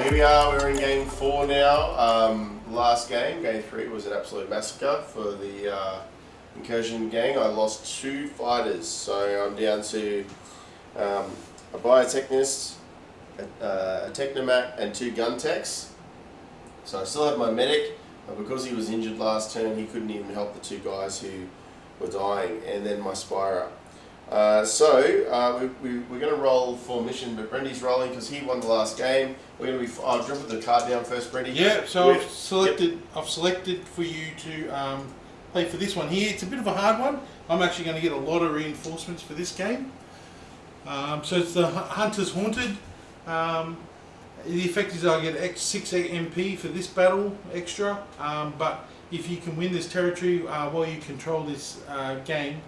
here we are, we're in game 4 now. Last game 3, was an absolute massacre for the Incursion gang. I lost 2 fighters, so I'm down to a Biotechnist, a Technomat and 2 gun techs. So I still have my medic, but because he was injured last turn, he couldn't even help the 2 guys who were dying, and then my Spyro. We're going to roll for mission, but Brendy's rolling because he won the last game. We're going to be. I'll drop the card down first, Brendy. Yeah. So I've selected for you to play for this one here. It's a bit of a hard one. I'm actually going to get a lot of reinforcements for this game. So it's the Hunter's Haunted. The effect is I get 6 MP for this battle extra. But if you can win this territory while you control this game.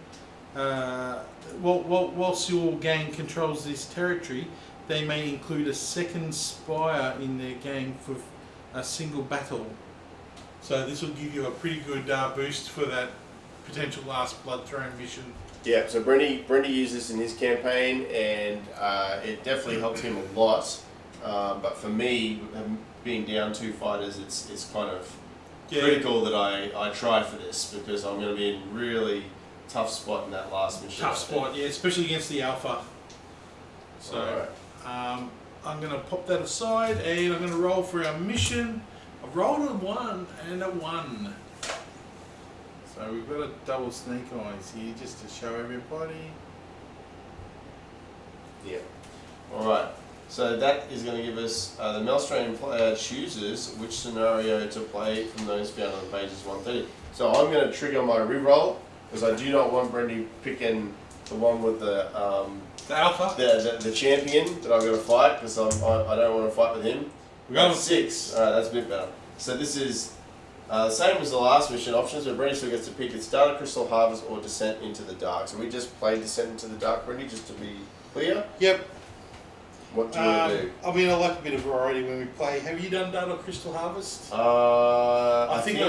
Whilst your gang controls this territory, they may include a second spire in their gang for a single battle. So this will give you a pretty good boost for that potential last blood throne mission. Yeah, so Brendy used this in his campaign, and it definitely helped him a lot. But for me, being down 2 fighters, it's kind of critical that I try for this, because I'm going to be in really tough spot in that last mission. Tough spot, yeah, especially against the Alpha. So, right. I'm going to pop that aside, and I'm going to roll for our mission. I've rolled a 1 and a 1. So we've got a double snake eyes here, just to show everybody. Yeah. Alright, so that is going to give us, the Maelstrom player chooses which scenario to play from those found on pages 130. So I'm going to trigger my reroll, because I do not want Brendy picking the one with the Alpha, the champion that I've got to fight, because I don't want to fight with him. We're going 6. All right, that's a bit better. So this is the same as the last mission options, but Brendy still gets to pick its Data Crystal Harvest or Descent into the Dark. So we just played Descent into the Dark, Brendy, just to be clear. Yep. What do you want to do? I mean, I like a bit of variety when we play. Have you done Data Crystal Harvest? I think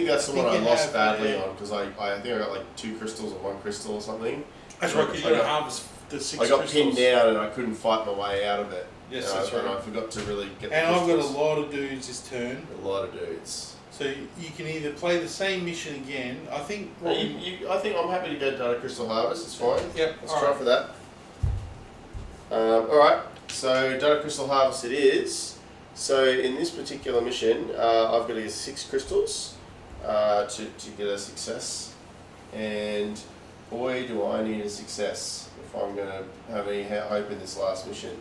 that's the one I lost badly on, because I think I got like 2 crystals or 1 crystal or something. That's right, because you got to harvest the 6 I got crystals. pinned down and I couldn't fight my way out of it. Yes, that's right. And I forgot to really get the And I've crystals. got a lot of dudes this turn. A lot of dudes. So you can either play the same mission again. I think. I think I'm happy to go Data Crystal Harvest. It's fine. Yep. Let's try for that. All right. So Data Crystal Harvest it is. So in this particular mission, I've got to get 6 crystals to get a success, and boy, do I need a success if I'm going to have any hope in this last mission.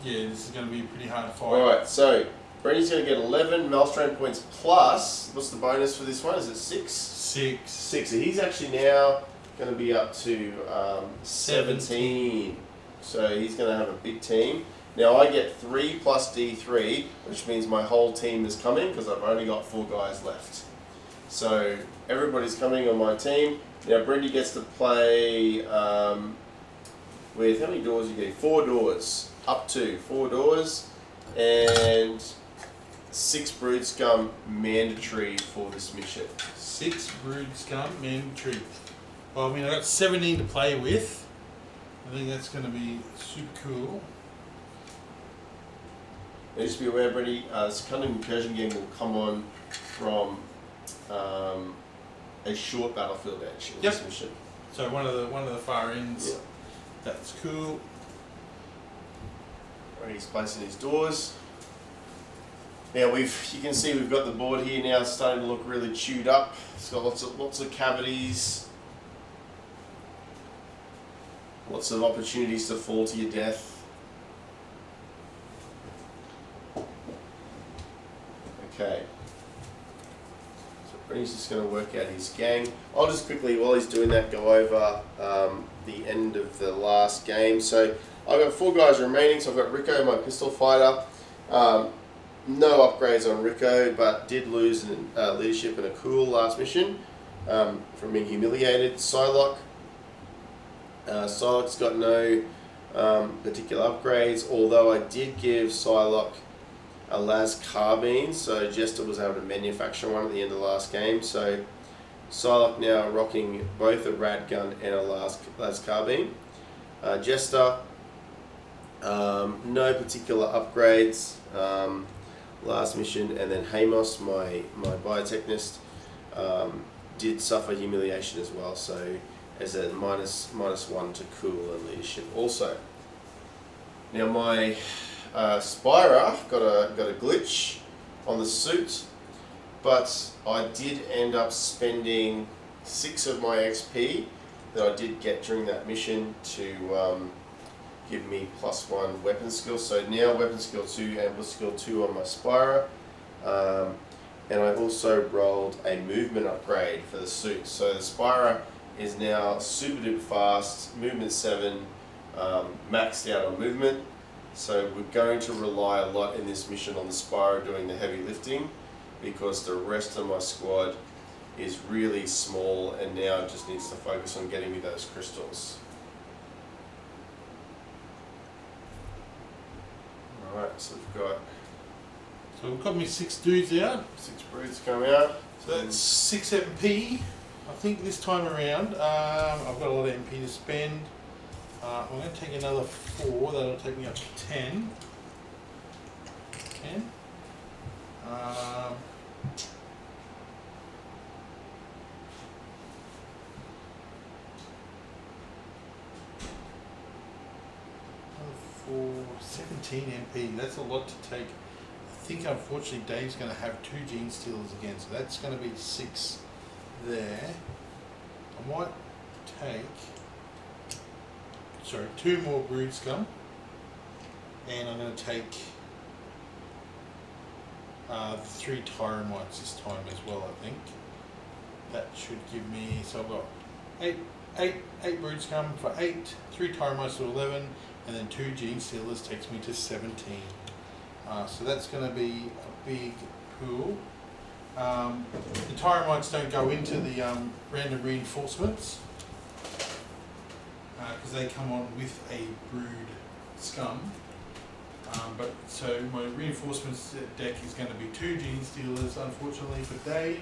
This is going to be a pretty hard fight. All right. So Brendy's going to get 11 Maelstrom points plus. What's the bonus for this one? Is it 6? 6. 6. So he's actually now going to be up to 17. So he's going to have a big team. Now I get 3 plus D3, which means my whole team is coming, because I've only got 4 guys left. So everybody's coming on my team. Now Brendy gets to play with, how many doors you get? 4 doors. Up to 4 doors. And 6 Brood Scum mandatory for this mission. 6 Brood Scum mandatory. Well, I mean, I got 17 to play with. I think that's going to be super cool. Now just be aware, Brendy, Secundus Incursion game will come on from a short battlefield edge in this mission. So one of the far ends. Yeah. That's cool. Right, he's placing his doors. Now you can see we've got the board here now starting to look really chewed up. It's got lots of cavities. Lots of opportunities to fall to your death. Okay. So Brendy's just going to work out his gang. I'll just quickly, while he's doing that, go over the end of the last game. So I've got 4 guys remaining. So I've got Rico, my pistol fighter. No upgrades on Rico, but did lose in leadership in a cool last mission from being humiliated. Psylocke. Psylocke's got no particular upgrades, although I did give Psylocke a las carbine, so Jester was able to manufacture one at the end of the last game. So Psylocke now rocking both a rad gun and a las carbine. Jester, no particular upgrades. last mission, and then Hamos, my biotechnist, did suffer humiliation as well. So as a -1 to cool and leadership also. Now my Spira got a glitch on the suit, but I did end up spending 6 of my XP that I did get during that mission to give me +1 weapon skill. So now weapon skill 2 and skill 2 on my Spira. And I also rolled a movement upgrade for the suit. So the Spira is now super duper fast, movement 7, maxed out on movement. So we're going to rely a lot in this mission on the Spira doing the heavy lifting, because the rest of my squad is really small and now just needs to focus on getting me those crystals. Alright, so we've got me 6 dudes out. 6 brutes come out. So that's 6 MP. I think this time around, I've got a lot of MP to spend. I'm going to take another 4. That'll take me up to 10. 10. For 17 MP, that's a lot to take. I think unfortunately Dave's going to have 2 gene stealers again, so that's going to be 6 there. I might take 2 more brood scum, and I'm going to take 3 tyromites this time as well. I think that should give me, so I've got 8 brood scum for 8, 3 tyromites to 11, and then 2 gene stealers takes me to 17. So that's going to be a big pool. The tyromites don't go into the random reinforcements because they come on with a brood scum. But so my reinforcements deck is going to be 2 gene stealers, unfortunately for Dave.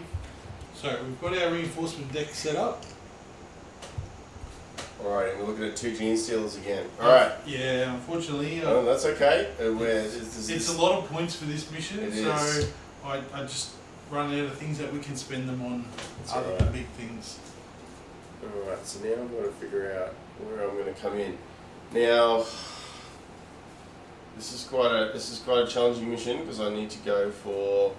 So we've got our reinforcement deck set up. Alright, and we're looking at 2 gene stealers again. Alright. Yeah, unfortunately. Oh, that's okay. It's a lot of points for this mission, so I just run out of things that we can spend them on, other than big things. Alright, so now I've got to figure out where I'm going to come in. Now, this is quite a challenging mission because I need to go for.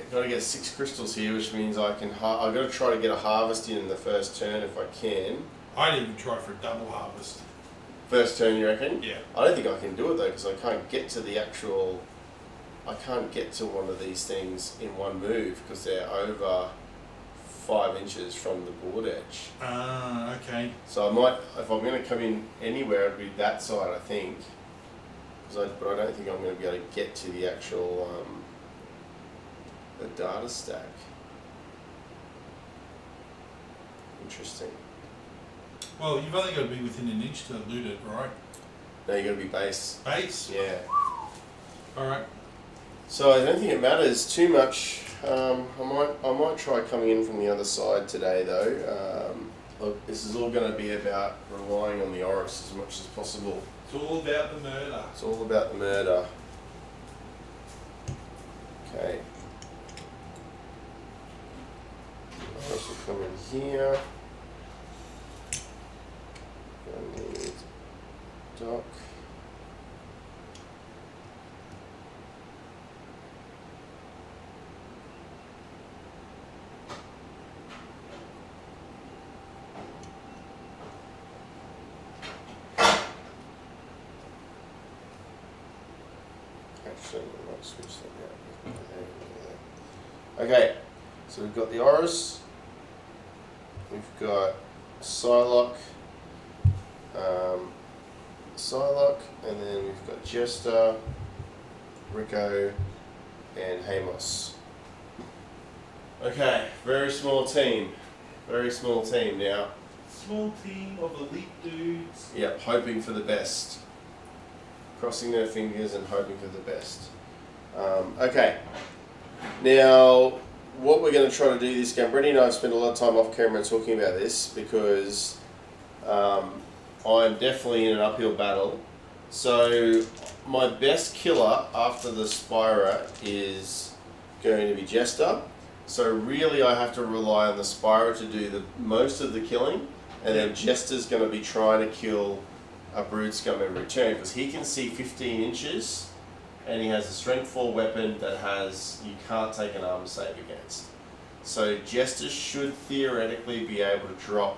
Got to get 6 crystals here, which means I've got to try to get a harvest in the first turn if I can. I'd even try for a double harvest. First turn, you reckon? Yeah. I don't think I can do it though, because I can't get to the actual. I can't get to one of these things in one move because they're over 5 inches from the board edge. Ah, okay. So I might, if I'm going to come in anywhere, it'd be that side, I think. But I don't think I'm going to be able to get to the actual. The data stack. Interesting. Well, you've only got to be within an inch to loot it, right? No, you got to be base. Base? Yeah. Alright. So I don't think it matters too much. I might try coming in from the other side today though. Look, this is all going to be about relying on the Oris as much as possible. It's all about the murder. It's all about the murder. Okay. Oris will come in here. I need dock. Actually, I might switch that out. Okay, so we've got the Oris. We've got Psylocke, and then we've got Jester, Rico, and Hamos. Okay, very small team. Very small team now. Small team of elite dudes. Yep, hoping for the best. Crossing their fingers and hoping for the best. Okay, now what we're going to try to do this game, Brittany and I have spent a lot of time off camera talking about this because I'm definitely in an uphill battle. So my best killer after the Spyro is going to be Jester. So really I have to rely on the Spyro to do the most of the killing, and then Jester's going to be trying to kill a Brood Scum in return, because he can see 15 inches and he has a strength 4 weapon that you can't take an armor save against. So Jester should theoretically be able to drop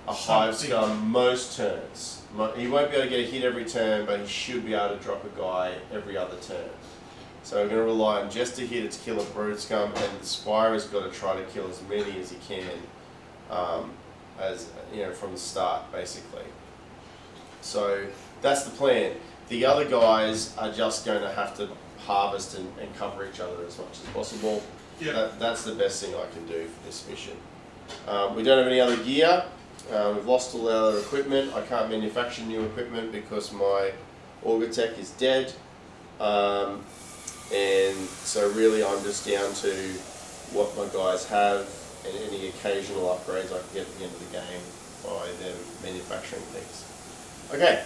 a Hive Scum most turns. He won't be able to get a hit every turn, but he should be able to drop a guy every other turn. So we're going to rely on Jester here to kill a Brood Scum, and the Spyro's got to try to kill as many as he can, from the start, basically. So that's the plan. The other guys are just going to have to harvest and cover each other as much as possible. Yep. That's the best thing I can do for this mission. We don't have any other gear. We've lost all our other equipment. I can't manufacture new equipment because my Auger Tech is dead. And so really I'm just down to what my guys have and any occasional upgrades I can get at the end of the game by them manufacturing things. Okay,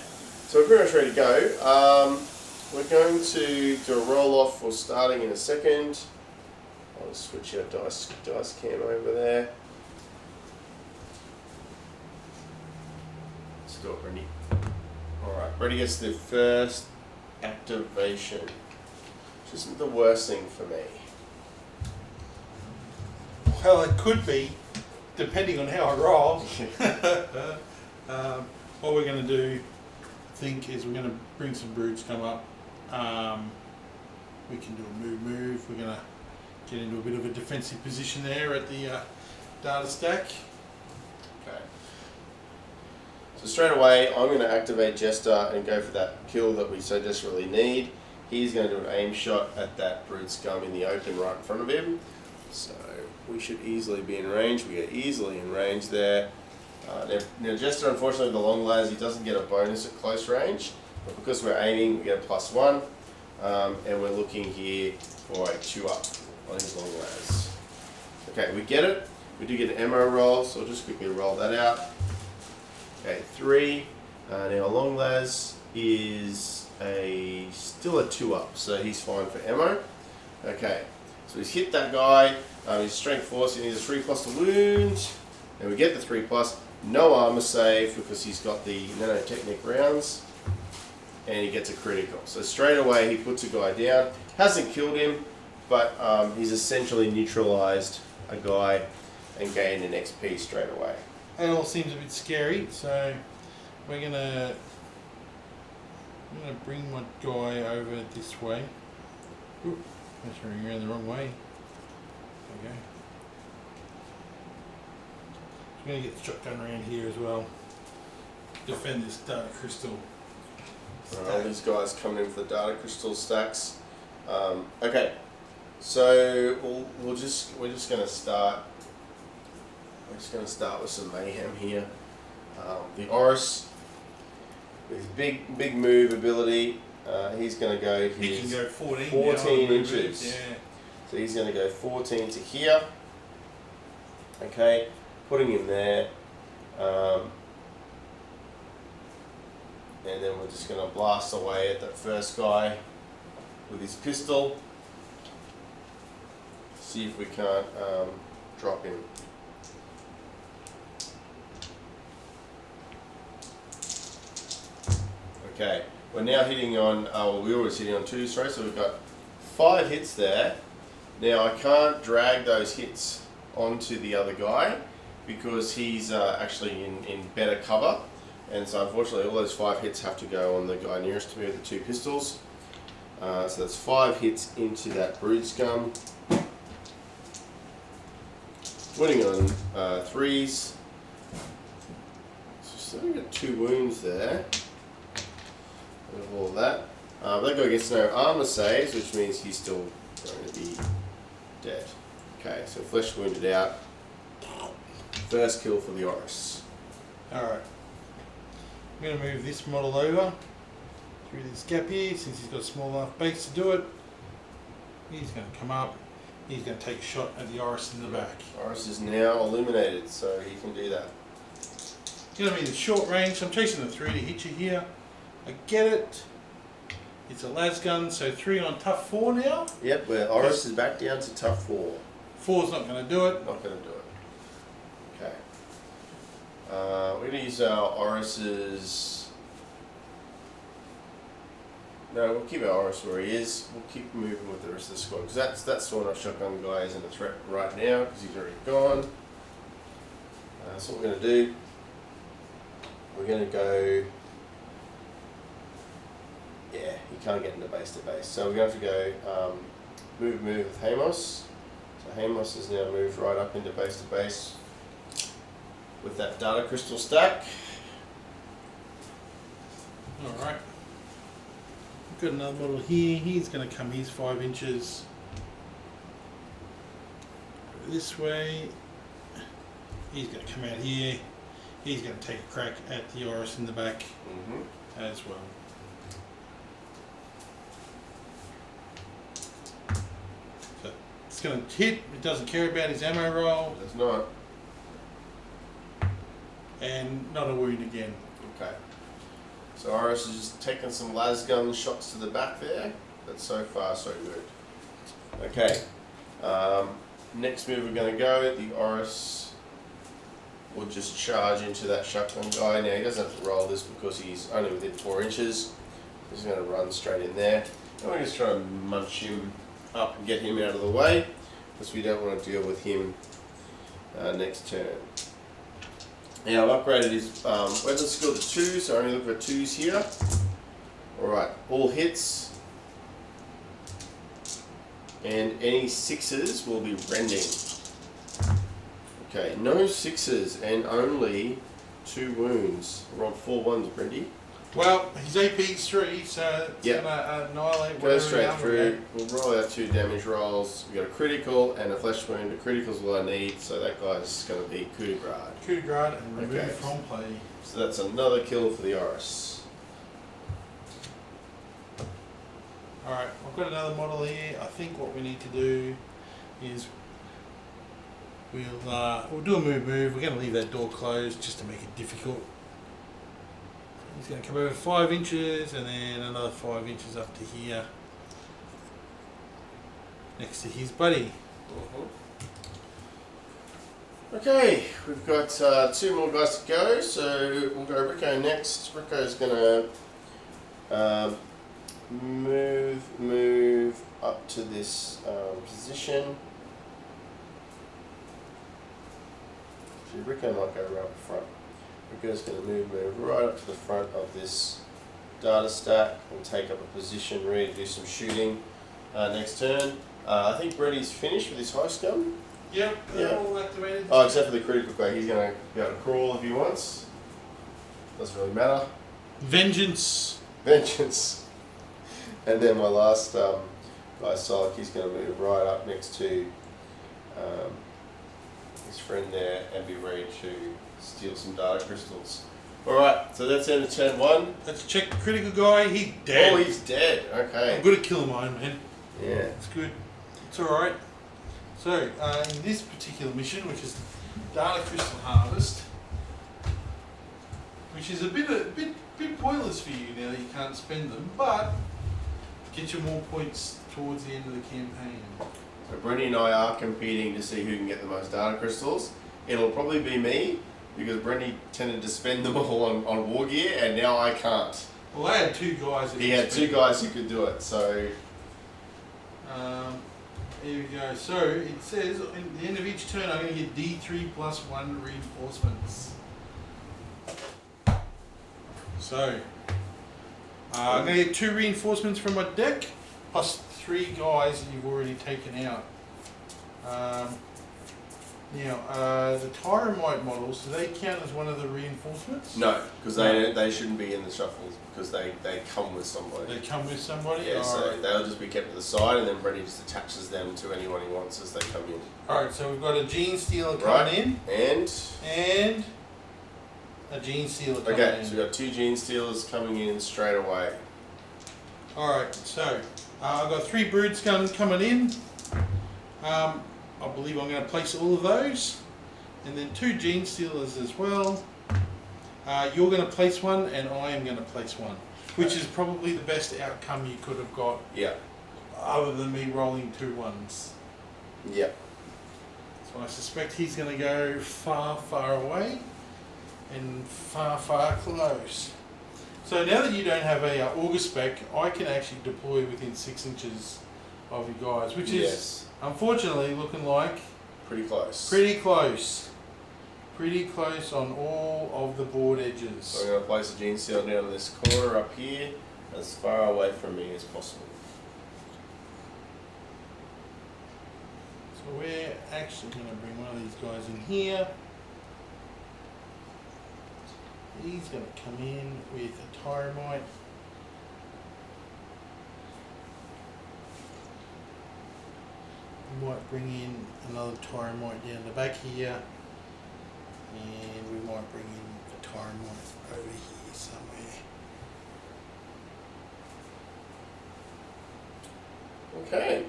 so we're pretty much ready to go. We're going to do a roll off for starting in a second. I'll just switch our dice cam over there. Let's do it, Brendy. Alright, Brendy gets the first activation, which isn't the worst thing for me. Well, it could be, depending on how I roll. What we're going to do, I think, is we're going to bring some Broods come up. We can do a move. We're going to get into a bit of a defensive position there at the data stack. Okay. So straight away, I'm going to activate Jester and go for that kill that we so desperately need. He's going to do an aim shot at that Brood Scum in the open right in front of him. So we should easily be in range. We are easily in range there. Now Jester, unfortunately, the long las, he doesn't get a bonus at close range, but because we're aiming, we get a +1, and we're looking here for a 2-up on his long las. Okay, we get it. We do get an ammo roll, so I'll just quickly roll that out. Okay, 3. Now long las is still a 2-up, so he's fine for ammo. Okay, so he's hit that guy. His strength 4, so he needs a 3+ to wound, and we get the 3+. No armor save because he's got the nanotechnic rounds, and he gets a critical. So straight away he puts a guy down. Hasn't killed him, but he's essentially neutralized a guy and gained an XP straight away. That all seems a bit scary, so I'm gonna bring my guy over this way. Ooh, that's running around the wrong way. Okay. I'm going to get the shotgun around here as well. Defend this data crystal. All these guys coming in for the data crystal stacks. Okay, so we're just going to start. We're just going to start with some mayhem here. The Oris, with his big move ability, he's going to go. He can go 14 inches. Yeah. So he's going to go 14 to here. Okay. Putting him there, and then we're just going to blast away at that first guy with his pistol. See if we can't drop him. Okay, we're now hitting on, we were always hitting on 2 straight, so we've got 5 hits there. Now I can't drag those hits onto the other guy, because he's actually in better cover, and so unfortunately all those 5 hits have to go on the guy nearest to me with the 2 pistols. So that's 5 hits into that Brood Scum. Winning on 3s. So still got 2 wounds there. With all of that. That guy gets no armor saves, which means he's still going to be dead. Okay, so flesh wounded out. First kill for the Oris. Alright. I'm going to move this model over through this gap here, since he's got a small enough base to do it. He's going to come up. He's going to take a shot at the Oris in the back. Oris is now illuminated, so he can do that. It's going to be the short range. I'm chasing the 3 to hit you here. I get it. It's a las gun, so 3 on tough 4 now. Yep, where Oris is back down to tough 4. 4's not going to do it. Not going to do it. Okay. We're going to use our Oris's. No, we'll keep our Oris where he is. We'll keep moving with the rest of the squad because that sort of shotgun guy isn't a threat right now because he's already gone. So what we're going to do, we're going to go. Yeah, he can't get into base to base, so we're going to have to go move with Hamos. So Hamos has now moved right up into base to base with that data crystal stack. Alright. We've got another model here. He's going to come, he's 5 inches. Go this way. He's going to come out here. He's going to take a crack at the Oris in the back as well. So it's going to hit. It doesn't care about his ammo roll. It's not. And not a wound again. Okay. So Oris is just taking some las gun shots to the back there, but so far so good. Okay. Next move we're going to go, the Oris will just charge into that shotgun guy. Now he doesn't have to roll this because he's only within 4 inches. He's going to run straight in there. And we're just trying to munch him up and get him out of the way because we don't want to deal with him next turn. Now I've upgraded his weapon skill to 2, so I only look for 2s here. Alright, all hits. And any 6s will be rending. Okay, no 6s and only 2 wounds. We're on 4 1s, Brendy. Well, his AP's 3, so it's going to annihilate Go straight through. We'll roll out 2 damage rolls. We've got a critical and a flesh wound. The critical's what I need, so that guy's going to be coup de grace. Coup de grace and remove from play. So that's another kill for the Oris. Alright, I've got another model here. I think what we need to do is we'll do a move. We're going to leave that door closed just to make it difficult. He's going to come over 5 inches and then another 5 inches up to here next to his buddy. Okay, we've got 2 more guys to go, so we'll go Rico next. Rico's going to move up to this position. So Rico might go right up front. Rico's going to move right up to the front of this data stack and take up a position ready to do some shooting next turn. I think Brady's finished with his heist gun. Yep, they're all activated. Oh, except for the critical guy. He's going to be able to crawl if he wants. Doesn't really matter. Vengeance. And then my last guy, Solak, he's going to move right up next to his friend there and be ready to steal some data crystals. Alright, so that's end of turn 1. Let's check the critical guy. He's dead. Oh, he's dead. Okay. I'm good at killing Iron Man. Yeah. It's good. It's alright. So, in this particular mission, which is Data Crystal Harvest, which is a bit pointless for you now that you can't spend them, but get you more points towards the end of the campaign. So Brendy and I are competing to see who can get the most data crystals. It'll probably be me, because Brendy tended to spend them all on war gear, and now I can't. Well, I had 2 guys. He had 2 guys who could do it, so... Here we go. So it says at the end of each turn I'm going to get D3 plus 1 reinforcements. So I'm going to get 2 reinforcements from my deck plus 3 guys that you've already taken out. Now the Tyromite models, do they count as one of the reinforcements? No, because they shouldn't be in the shuffles because they come with somebody. They come with somebody? Yeah, so they'll just be kept to the side and then Brady just attaches them to anyone he wants as they come in. Alright, so we've got a Gene Stealer coming in. And a Gene Stealer coming in. Okay, so we've got 2 Gene Stealers coming in straight away. Alright, so I've got 3 Brood Scum coming in. I believe I'm going to place all of those. And then 2 Gene Stealers as well. You're going to place one and I am going to place one. which is probably the best outcome you could have got. Yeah. Other than me rolling 2 1s. Yeah. So I suspect he's going to go far, far away and far, far close. So now that you don't have a auger spec, I can actually deploy within 6 inches of you guys, which is unfortunately looking like pretty close. Pretty close on all of the board edges. So I'm going to place a gene seal down in this corner up here, as far away from me as possible. So we're actually going to bring one of these guys in here. He's going to come in with a Tyromite. We might bring in another Tyromite down the back here. And we might bring in a Tyromite over here somewhere. Okay.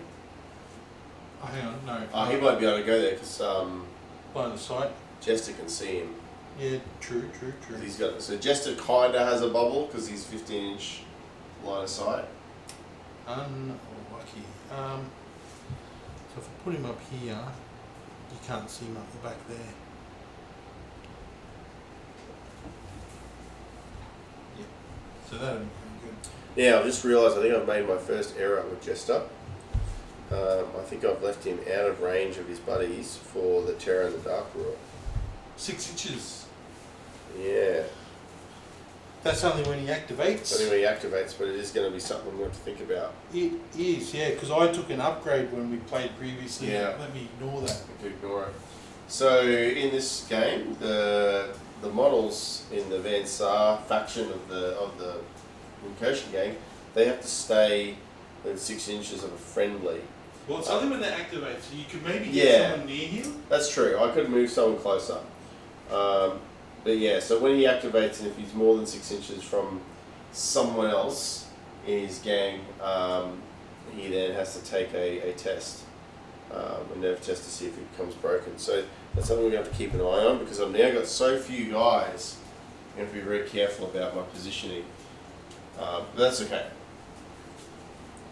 Oh, hang on, no. He might be able to go there because line of sight. Jester can see him. Yeah, true. He's got so Jester kinda has a bubble because he's 15-inch line of sight. Unlucky. So if I put him up here, you can't see him up the back there. Yep. So that'll be pretty good. Yeah, I've just realised I think I've made my first error with Jester. I think I've left him out of range of his buddies for the Terror in the Dark rule. 6 inches. Yeah. That's only when he activates. I think when he activates, but it is going to be something we have to think about. It is, yeah, because I took an upgrade when we played previously. Yeah. Let me ignore that. Ignore it. So in this game, the models in the Van Saar faction of the Incursion gang, they have to stay within 6 inches of a friendly. Well, it's only when they activate, so you could maybe get someone near him. That's true. I could move someone closer. But yeah, so when he activates and if he's more than 6 inches from someone else in his gang, he then has to take a test, a nerve test to see if it becomes broken. So that's something we have to keep an eye on because I've now got so few guys. I have to be very careful about my positioning. But that's okay.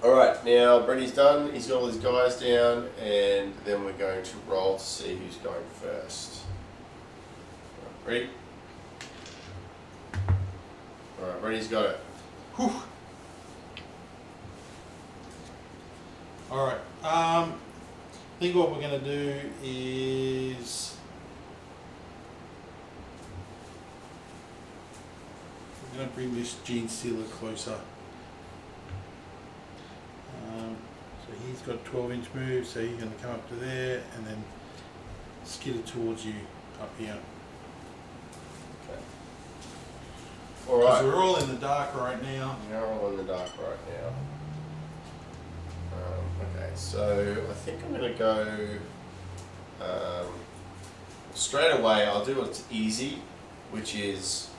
Alright, now Brenny's done. He's got all his guys down, and then we're going to roll to see who's going first. Ready? Alright, Brenny's got it. Whew. Alright, I think what we're going to do is we're going to bring this gene sealer closer. So he's got a 12-inch move, so he's going to come up to there and then skitter towards you up here. Okay. Because Alright. we're all in the dark right now. We're all in the dark right now. Okay, so I think I'm going to go straight away. I'll do what's easy, which is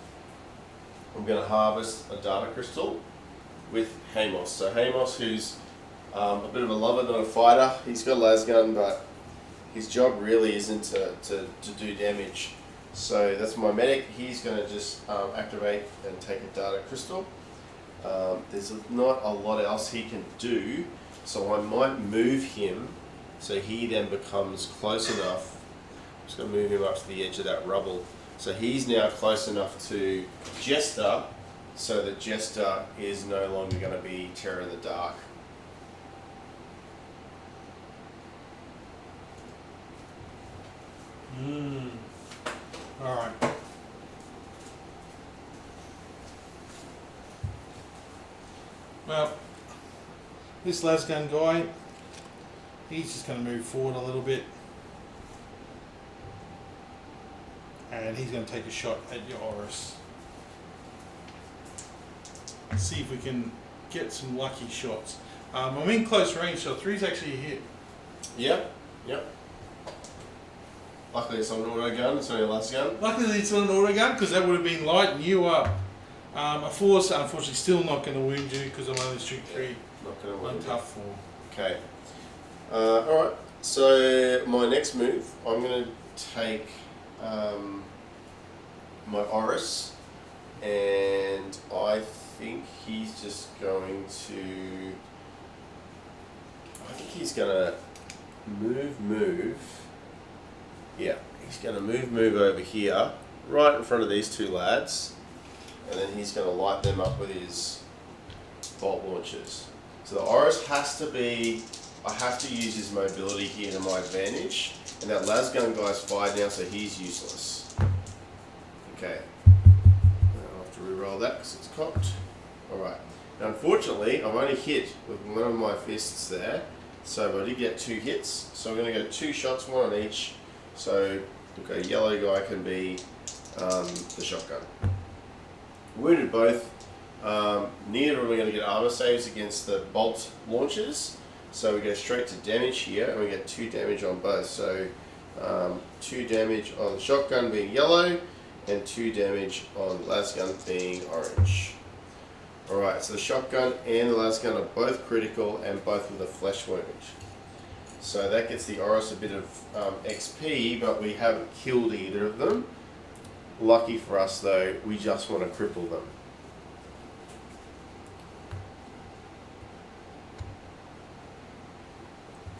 I'm going to harvest a data crystal with Hamos. So Hamos, who's a bit of a lover, not a fighter. He's got a lasgun, but his job really isn't to do damage. So that's my medic. He's going to just activate and take a data crystal. There's not a lot else he can do, so I might move him so he then becomes close enough. I'm just going to move him up to the edge of that rubble. So he's now close enough to Jester, so that Jester is no longer going to be Terror in the Dark. Alright. Well, this lasgun guy, he's just going to move forward a little bit. And he's going to take a shot at your Oris. See if we can get some lucky shots. I'm in close range, so 3's actually a hit. Yep. Luckily it's not an auto gun, it's only a lasgun. Luckily it's not an auto gun, because that would have been lighting you up. A force, unfortunately, still not going to wound you, because I'm only shooting 3 Not going to on win. tough form. Okay. Alright, so my next move, I'm going to take my Oris, and I think he's just going to... I think he's going to move. Yeah, he's going to move over here, right in front of these two lads. And then he's going to light them up with his bolt launchers. So the Oris has to be... I have to use his mobility here to my advantage. And that lasgun guy's fired now, so he's useless. Okay. I'll have to re-roll that because it's cocked. Alright. Now unfortunately, I've only hit with one of my fists there. So I did get 2 hits. So I'm going to go 2 shots, 1 on each. So a yellow guy can be the shotgun. Wounded both. Neither of them are going to get armor saves against the bolt launchers. So we go straight to damage here, and we get 2 damage on both. So 2 damage on the shotgun being yellow, and 2 damage on the lasgun being orange. Alright, so the shotgun and the lasgun are both critical, and both with a flesh wound. So that gets the Oris a bit of XP, but we haven't killed either of them. Lucky for us though, we just want to cripple them.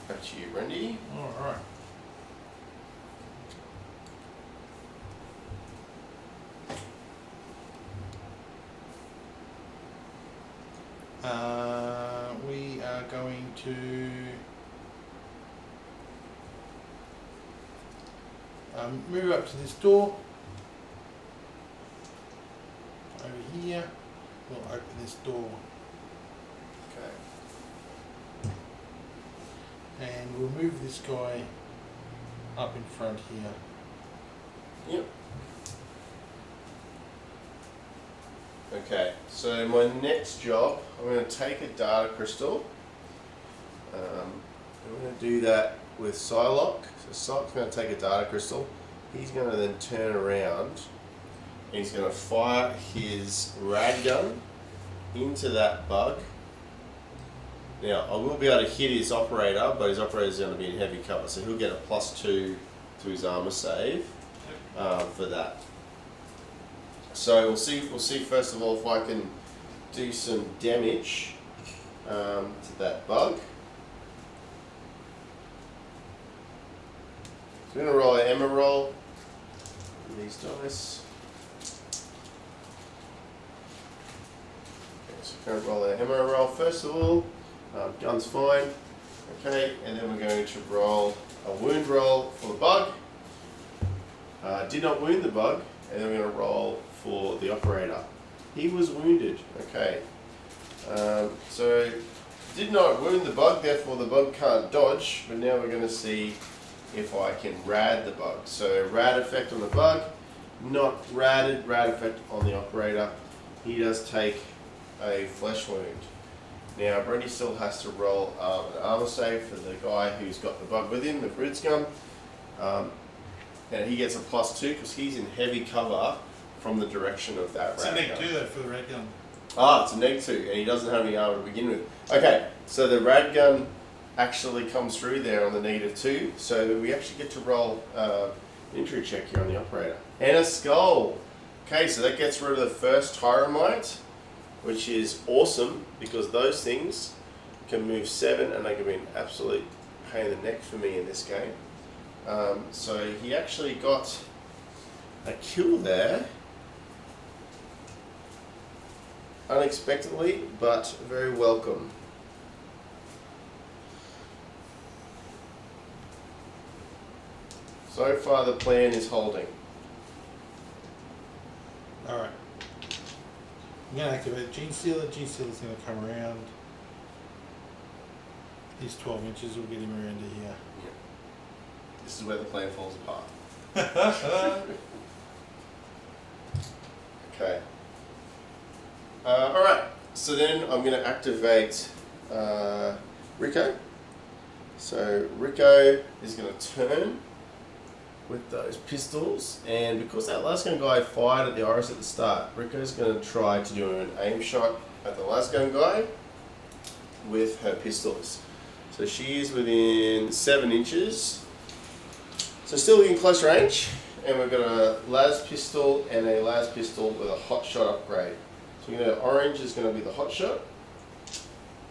Back to you, Brendy. Alright. We are going to move up to this door. Over here, we'll open this door. Okay. And we'll move this guy up in front here. Yep. Okay, so my next job, I'm going to take a data crystal. I'm going to do that with Psylocke. So Psylocke's going to take a data crystal. He's going to then turn around and he's going to fire his rad gun into that bug. Now, I will be able to hit his operator, but his operator is going to be in heavy cover, so he'll get a +2 to his armor save for that. So we'll see first of all if I can do some damage to that bug. So we're going to roll an Emma roll with these dice. Okay, so we're going to roll an Emma roll first of all. Gun's fine. Okay, and then we're going to roll a wound roll for the bug. Did not wound the bug, and then we're going to roll for the operator. He was wounded. Okay. So did not wound the bug, therefore the bug can't dodge, but now we're going to see if I can rad the bug. So rad effect on the bug, not radded, rad effect on the operator. He does take a flesh wound. Now Brady still has to roll an armor save for the guy who's got the bug with him, the Brute Scum. And he gets a +2 because he's in heavy cover from the direction of that It's rad a neg gun. 2 though for the red gun. Ah, it's a -2, and he doesn't have any armor to begin with. Okay, so the rad gun actually comes through there on the -2, so we actually get to roll an injury check here on the operator. And a skull. Okay, so that gets rid of the first Tyromite, which is awesome because those things can move 7 and they can be an absolute pain in the neck for me in this game. So he actually got a kill there. Unexpectedly, but very welcome. So far the plan is holding. Alright. I'm going to activate Gene Stealer. Gene Stealer's going to come around. He's 12 inches, we'll get him around to here. Yeah. This is where the plan falls apart. Okay. Alright, so then I'm going to activate Rico. So Rico is going to turn with those pistols, and because that last gun guy fired at the Oris at the start, Rico's going to try to do an aim shot at the last gun guy with her pistols. So she is within 7 inches, so still in close range, and we've got a las pistol and a las pistol with a hot shot upgrade. So we're going to, orange is going to be the hot shot.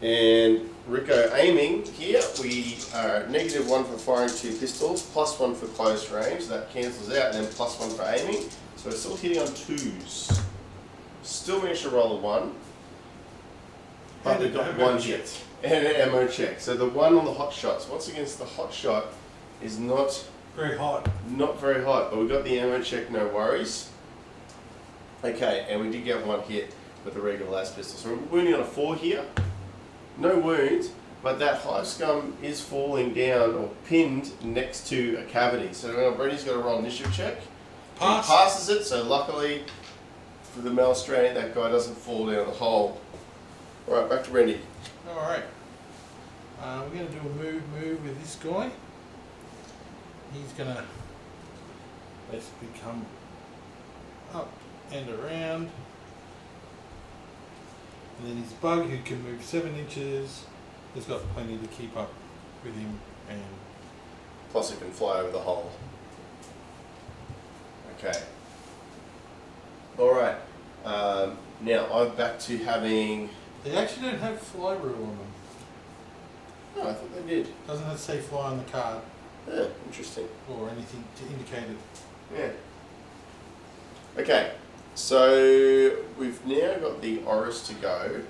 And Rico aiming here, we are -1 for firing 2 pistols, +1 for close range. That cancels out, and then +1 for aiming. So we're still hitting on 2s. Still managed to roll a 1. But we've got 1 hit. And an ammo check. So the 1 on the hot shots, once against the hot shot, is not very hot. Not very hot, but we got the ammo check, no worries. Okay, and we did get 1 hit with the regular las pistol. So we're wounding on a 4 here. No wounds, but that hive scum is falling down or pinned next to a cavity. So now Brenny's got to roll initiative check. Pass. He passes it, so luckily for the Malstrani, that guy doesn't fall down the hole. Alright, back to Brenny. Alright. We're going to do a move with this guy. He's going to basically come up and around. And then his bug, who can move 7 inches, has got plenty to keep up with him. And plus it can fly over the hole. Okay. Alright. Now I'm back to having... They actually don't have fly rule on them. No, I thought they did. Doesn't it say fly on the card? Yeah, interesting. Or anything to indicate it. Yeah. Okay, so we've now got the Oris to go.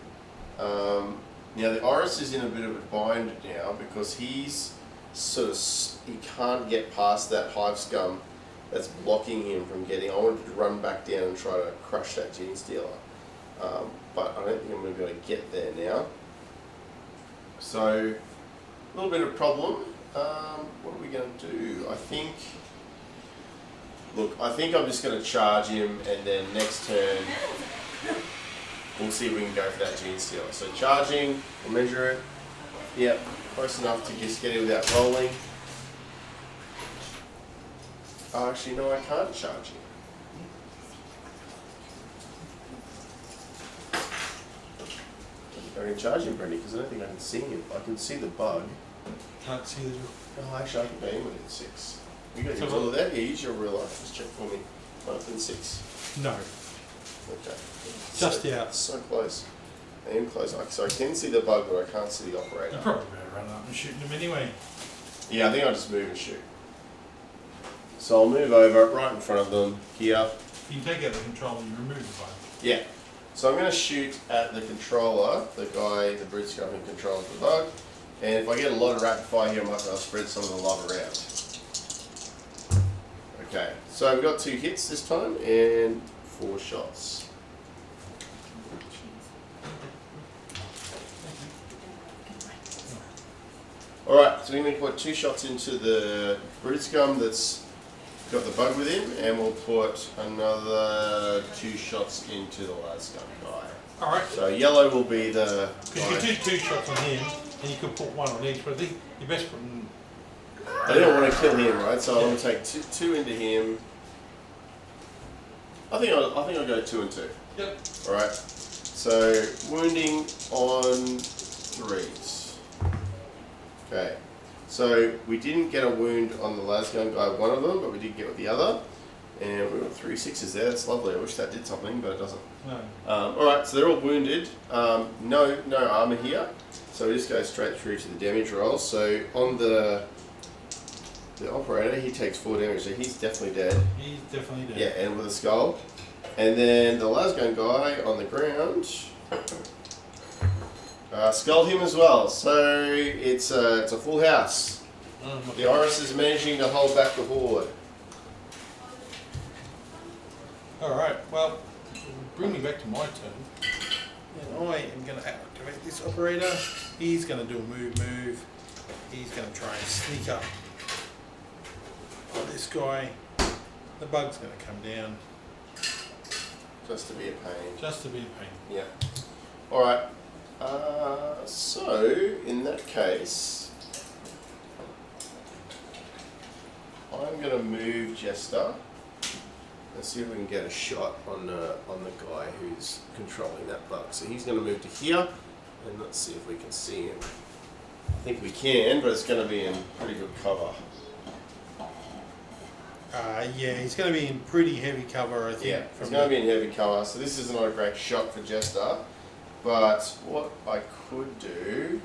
Now the Oris is in a bit of a bind now because he's sort of, he can't get past that hive scum that's blocking him from getting. I wanted to run back down and try to crush that gene stealer. But I don't think I'm going to be able to get there now. So, a little bit of a problem. What are we going to do? I think I'm just going to charge him, and then next turn we'll see if we can go for that gene stealer. So charging, we'll measure it. Yep, close enough to just get it without rolling. Oh, actually, no, I can't charge him. I can charge him, Brendy, because I don't think I can see him. I can see the bug. Can't see the... Oh, actually, I can aim it at 6. You got your rule of that? Yeah, use your ruler. Just check for me. Might have been 6. No. Okay. Just out. So close. I am close. So I can see the bug, but I can't see the operator. You're probably better run up and shooting him anyway. Yeah, I think I'll just move and shoot. So I'll move over right in front of them here. You can take out the control and you remove the bug. Yeah. So I'm going to shoot at the controller, the guy, the brute scum who controls the bug. And if I get a lot of rapid fire here, I might be able to spread some of the love around. Okay, so we've got 2 hits this time and 4 shots. Alright, so we're going to put 2 shots into the brute scum that's got the bug with him, and we'll put another 2 shots into the las scum guy. Alright. So yellow will be the Because you could do 2 shots on him, and you could put 1 on each, but I think you're best putting... I don't want to kill him, right? So I'm going to take two into him. I think I'll go 2 and 2. Yep. Alright. So wounding on 3s. Okay. So we didn't get a wound on the las gun guy, one of them, but we did get with the other. And we got 3 6s there. That's lovely. I wish that did something, but it doesn't. No. Alright, so they're all wounded. No armor here. So we just go straight through to the damage roll. So on the operator, he takes 4 damage, so he's definitely dead. He's definitely dead. Yeah, and with a skull. And then the lasgun guy on the ground, skulled him as well. So it's a full house. The Oris is managing to hold back the horde. Alright, well, bring me back to my turn. And I am going to activate this operator. He's going to do a move. He's going to try and sneak up on this guy. The bug's going to come down. Just to be a pain. Just to be a pain. Yeah. Alright. So, in that case, I'm going to move Jester. Let's see if we can get a shot on the guy who's controlling that bug. So he's going to move to here, and let's see if we can see him. I think we can, but it's going to be in pretty good cover. Yeah, he's going to be in pretty heavy cover, I think. Yeah, he's going to be in heavy cover, so this is not a great shot for Jester. But what I could do,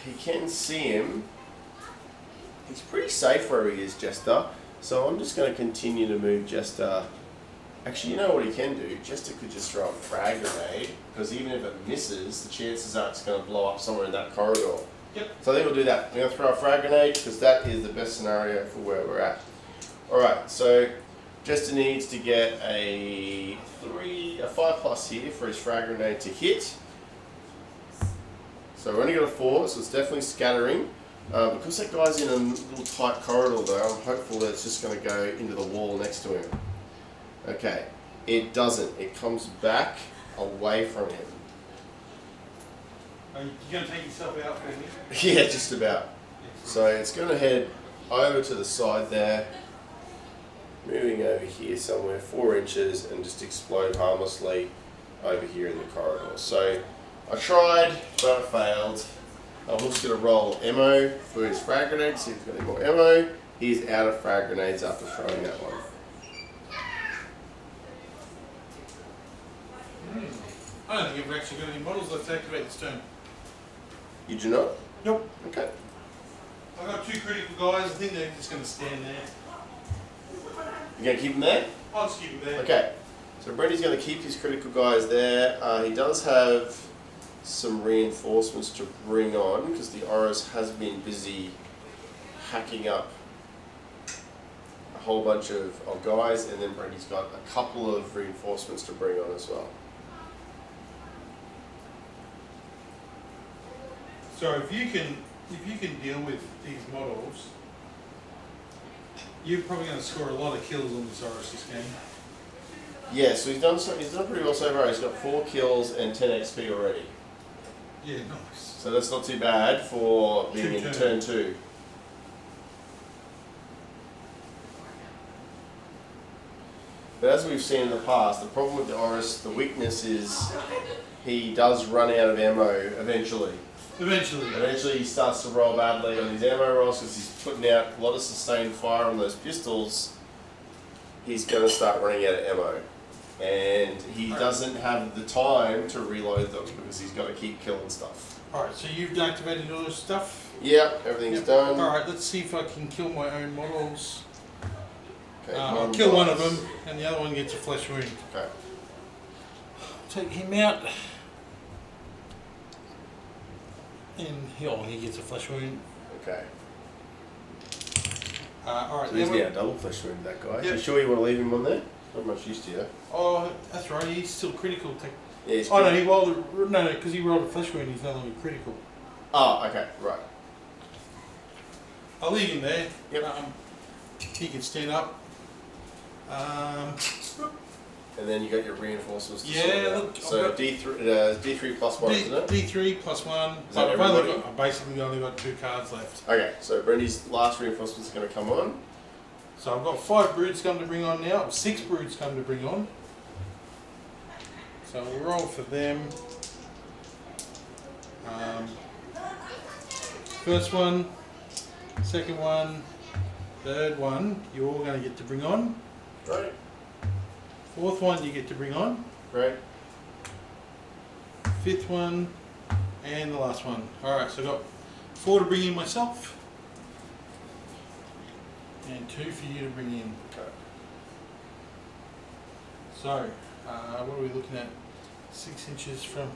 he can see him. He's pretty safe where he is, Jester. So I'm just going to continue to move Jester. Actually, you know what he can do? Jester could just throw a frag grenade, because even if it misses, the chances are it's going to blow up somewhere in that corridor. Yep. So I think we'll do that. I'm going to throw a frag grenade, because that is the best scenario for where we're at. Alright, so Jester needs to get a 5+ here for his frag grenade to hit. So we've only got a 4, so it's definitely scattering. Because that guy's in a little tight corridor though, I'm hopeful that it's just going to go into the wall next to him. Okay, it doesn't. It comes back away from him. Are you going to take yourself out for me? Yeah, just about. So it's going to head over to the side there, moving over here somewhere 4 inches and just explode harmlessly over here in the corridor. So I tried, but I failed. I'm just going to roll ammo for his frag grenade, see if he's got any more ammo. He's out of frag grenades after throwing that one. I don't think I've actually got any models left to activate this turn. You do not? Nope. Okay. I've got 2 critical guys. I think they're just going to stand there. You going to keep him there? I'll just keep them there. Okay. So Brendy's going to keep his critical guys there. He does have some reinforcements to bring on because the Oris has been busy hacking up a whole bunch of guys, and then Brendy's got a couple of reinforcements to bring on as well. So if you can deal with these models, you're probably going to score a lot of kills on this Oris this game. Yeah, so he's done pretty well so far. He's got 4 kills and 10 XP already. Yeah, nice. So that's not too bad for being in turn 2. But as we've seen in the past, the problem with the Oris, the weakness is he does run out of ammo eventually. Eventually he starts to roll badly on his ammo rolls because he's putting out a lot of sustained fire on those pistols. He's going to start running out of ammo. And he doesn't have the time to reload them because he's got to keep killing stuff. Alright, so you've activated all this stuff? Yep, everything's done. Alright, let's see if I can kill my own models. Okay, I'll kill one of them and the other one gets a flesh wound. Okay. Take him out. And he gets a flesh wound. Okay. Alright, So he's now double flesh wound, that guy. Yep. You sure you want to leave him on there? Not much use to you. Oh, that's right, he's still critical. Yeah, he's no, he rolled because he rolled a flesh wound, he's no longer critical. Oh, okay, right. I'll leave him there. Yep. He can stand up. And then you got your reinforcements to Yeah, sort out. look, So D3 plus 1, isn't it? D3 plus 1. Is that everybody? I've basically only got 2 cards left. Okay, so Brendy's last reinforcement is going to come on. So I've got 5 broods come to bring on now, 6 broods come to bring on. So we'll roll for them. First one, second one, third one, you're all going to get to bring on. Right. Fourth one you get to bring on. Right. Fifth one, and the last one. Alright, so I've got 4 to bring in myself. And 2 for you to bring in. Okay. So, what are we looking at? 6 inches from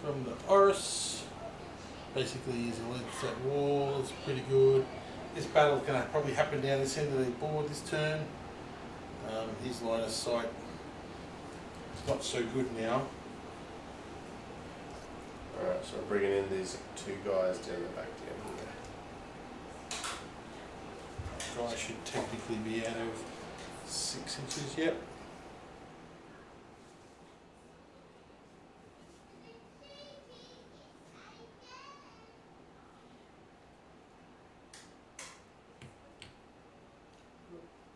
the Oris. Basically, he's against that wall. It's pretty good. This battle's going to probably happen down this end of the board this turn. His line of sight is not so good now. Alright, so we're bringing in these 2 guys down the back down here. Guy should technically be out of 6 inches, yep.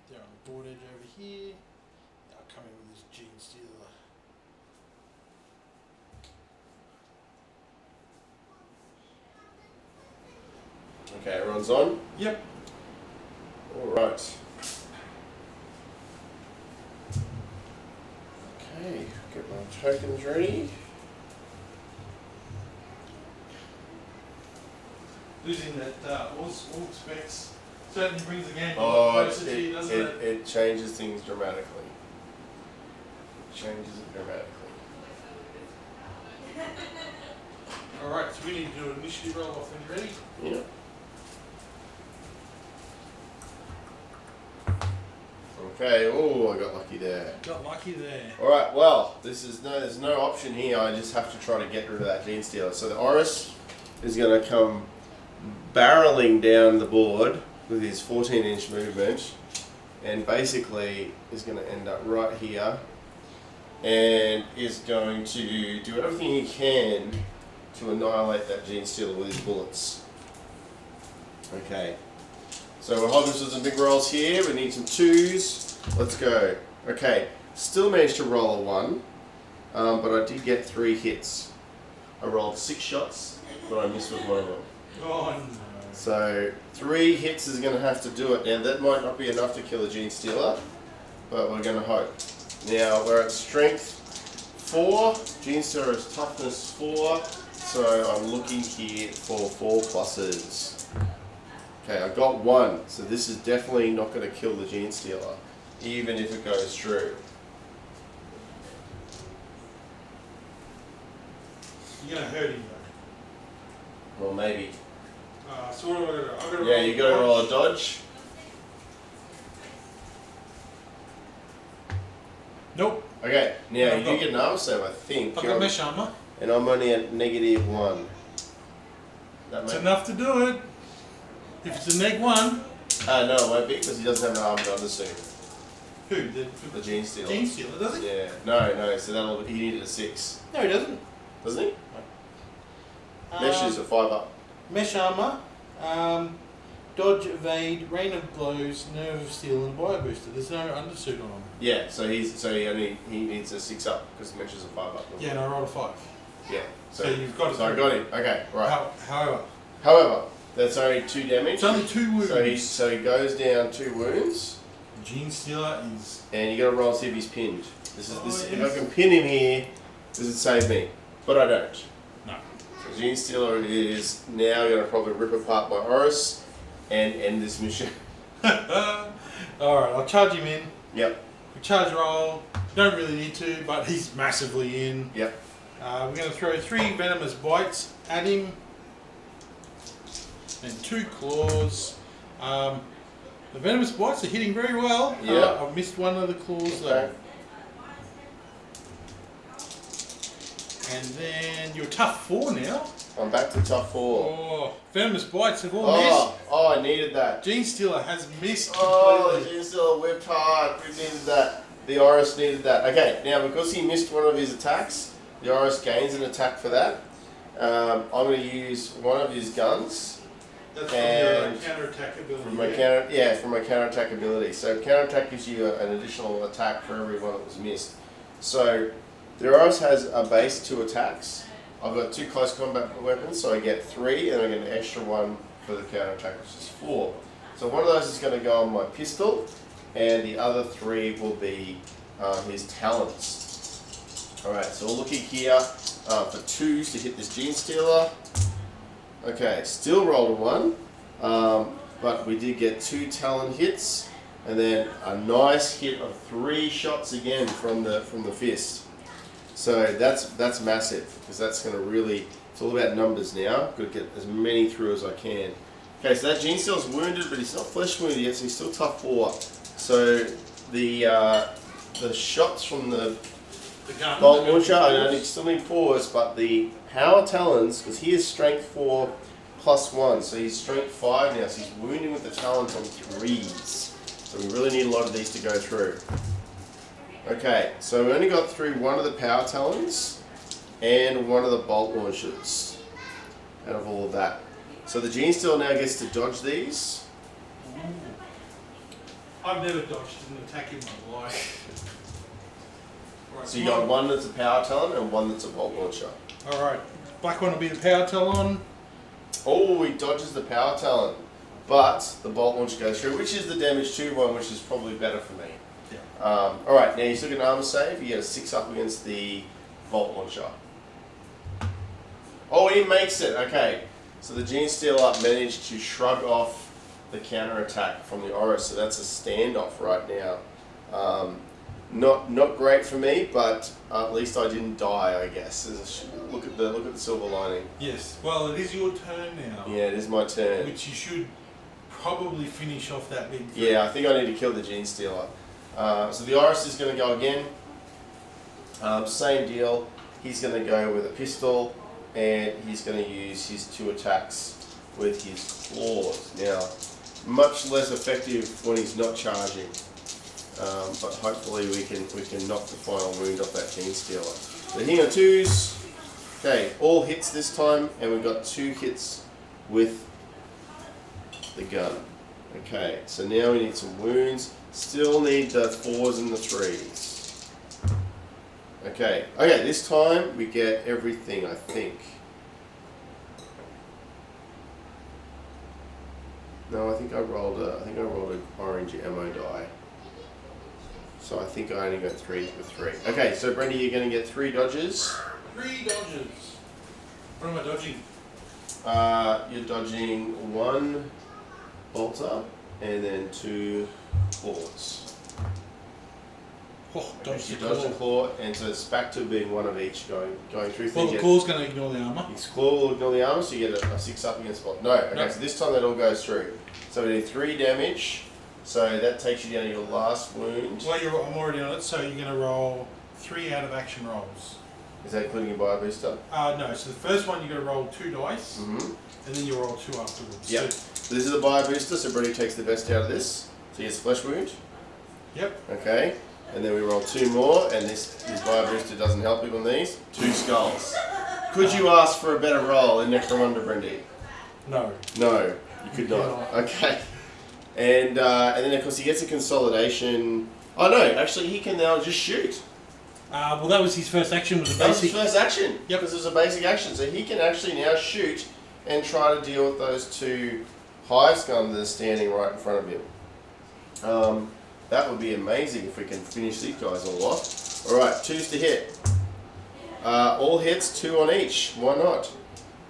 They're on the board edge over here. Now coming with his gene stealer. Okay, everyone's on? Yep. Alright. Okay, get my tokens ready. Losing that all specs certainly brings the game Oh, closer to you, doesn't it? it changes things dramatically. Changes it dramatically. Alright, so we need to do an initiative roll off when you're ready. Yeah. Okay, oh, I got lucky there. Got lucky there. Alright, well, there's no option here. I just have to try to get rid of that Gene Stealer. So the Oris is going to come barreling down the board with his 14-inch movement and basically is going to end up right here and is going to do everything he can to annihilate that Gene Stealer with his bullets. Okay, so we're holding some big rolls here. We need some 2s. Let's go. Okay, still managed to roll a 1, but I did get 3 hits. I rolled 6 shots, but I missed with one of them. Oh no. So 3 hits is going to have to do it. Now that might not be enough to kill a Gene Stealer, but we're going to hope. Now we're at strength 4, Gene Stealer is toughness 4, so I'm looking here for 4 pluses. Okay, I got 1, so this is definitely not going to kill the Gene Stealer, even if it goes through. You're going to hurt him though. Well, maybe. So what do I got to do? Yeah, you got to roll a dodge. Nope. Okay, now I've you got- get an armor save, I think. I've got mesh armor. And I'm only at -1. That It's makes... enough to do it. If it's a neg 1. No, it won't be because he doesn't have an armored undersuit. Who? The Gene Stealer. Gene Stealer, does he? Yeah. No, so he needed a 6. No, he doesn't. Doesn't he? Mesh is a 5 up. Mesh armor, dodge, evade, rain of blows, nerve of steel, and bio booster. There's no undersuit on him. Yeah, so he needs a 6 up because Mesh is a 5 up. Yeah, and I rolled a 5. Yeah. So you've got it. So I got him. Okay, right. However, that's only 2 damage. it's only 2 wounds. So he goes down 2 wounds. Gene Stealer is. And you got to roll and see if he's pinned. This. Oh, If I can pin him here, does it save me? But I don't. No. So Gene Stealer is now going to probably rip apart my Oris and end this mission. Alright, I'll charge him in. Yep. We charge roll. Don't really need to, but he's massively in. Yep. We're going to throw 3 venomous bites at him. And 2 claws. The venomous bites are hitting very well. Yeah. I've missed one of the claws though. Okay. And then you're tough 4 now. I'm back to tough 4. Oh, venomous bites have all missed. Oh, I needed that. Gene Stealer has missed Oh, the completely. Gene Stealer whipped hard. We needed that. The Oris needed that. Okay, now because he missed one of his attacks, the Oris gains an attack for that. I'm going to use one of his guns. That's and from your counter-attack ability. From my counter-attack ability. So counter-attack gives you an additional attack for every one that was missed. So the Oris has a base 2 attacks. I've got 2 close combat weapons, so I get 3, and I get an extra 1 for the counter-attack, which is 4. So one of those is going to go on my pistol, and the other 3 will be his talons. Alright, so we're looking here for 2s to hit this Gene Stealer. Okay, still rolled a 1, but we did get 2 talon hits, and then a nice hit of 3 shots again from the fist. So that's massive because that's going to really. It's all about numbers now. Got to get as many through as I can. Okay, so that Gene Stealer's wounded, but he's not flesh wounded yet, so he's still tough 4. So the shots from the bolt launcher, I still need 4s, but the power talons, because he is strength 4 plus 1, so he's strength 5 now, so he's wounding with the talons on 3s. So we really need a lot of these to go through. Okay, so we only got through one of the power talons and one of the bolt launchers out of all of that. So the Gene Stealer now gets to dodge these. I've never dodged an attack in my life. Right, So you got one that's a power talon and one that's a bolt launcher. Alright, black one will be the power talon. Oh, he dodges the power talon. but the bolt launcher goes through, which is the damage 2 one, which is probably better for me. Yeah. Alright, now you still get an armor save, you get a 6 up against the bolt launcher. Oh, he makes it, okay. So the Gene Stealer managed to shrug off the counter attack from the Oris, so that's a standoff right now. Not great for me, but at least I didn't die, I guess. Look at the silver lining. Yes. Well, it is your turn now. Yeah, it is my turn. Which you should probably finish off that big thing. Yeah, I think I need to kill the Gene Stealer. So the Oris is going to go again. Same deal. He's going to go with a pistol, and he's going to use his 2 attacks with his claws. Now, much less effective when he's not charging. But hopefully we can knock the final wound off that Gene Stealer. So hitting on 2s. Okay, all hits this time, and we've got 2 hits with the gun. Okay, so now we need some wounds. Still need the 4s and the 3s. Okay, this time we get everything, I think. No, I think I rolled an orange ammo die. So I think I only got 3 with 3. Okay, so Brendy, you're going to get 3 dodges. 3 dodges. What am I dodging? You're dodging 1 bolter and then 2 claws. Oh, dodge You the dodge the claw. claw, and so it's back to being 1 of each going through. Well, the claw's going to ignore the armor. His claw will ignore the armor, so you get a 6 up against bolt. No, okay, No. so this time that all goes through. So we do 3 damage. So that takes you down to your last wound. Well, I'm already on it, so you're going to roll 3 out of action rolls. Is that including your bio booster? No, so the first one you're going to roll 2 dice, Mm-hmm. and then you roll 2 afterwards. Yep. So this is a bio booster, so Brady takes the best out of this. So he gets flesh wound. Yep. Okay. And then we roll 2 more, and his bio booster doesn't help him on these. 2 skulls. Could you ask for a better roll in Necromunda, Brendy? No. No, you could not. Okay. And then of course he gets a consolidation. Oh no, actually he can now just shoot. Well, that was his first action. Was a That was basic. his first action. Yep. Because it was a basic action, so he can actually now shoot and try to deal with those 2 hive scum that are standing right in front of him. That would be amazing if we can finish these guys all off. All right, 2s to hit. All hits, 2 on each. Why not?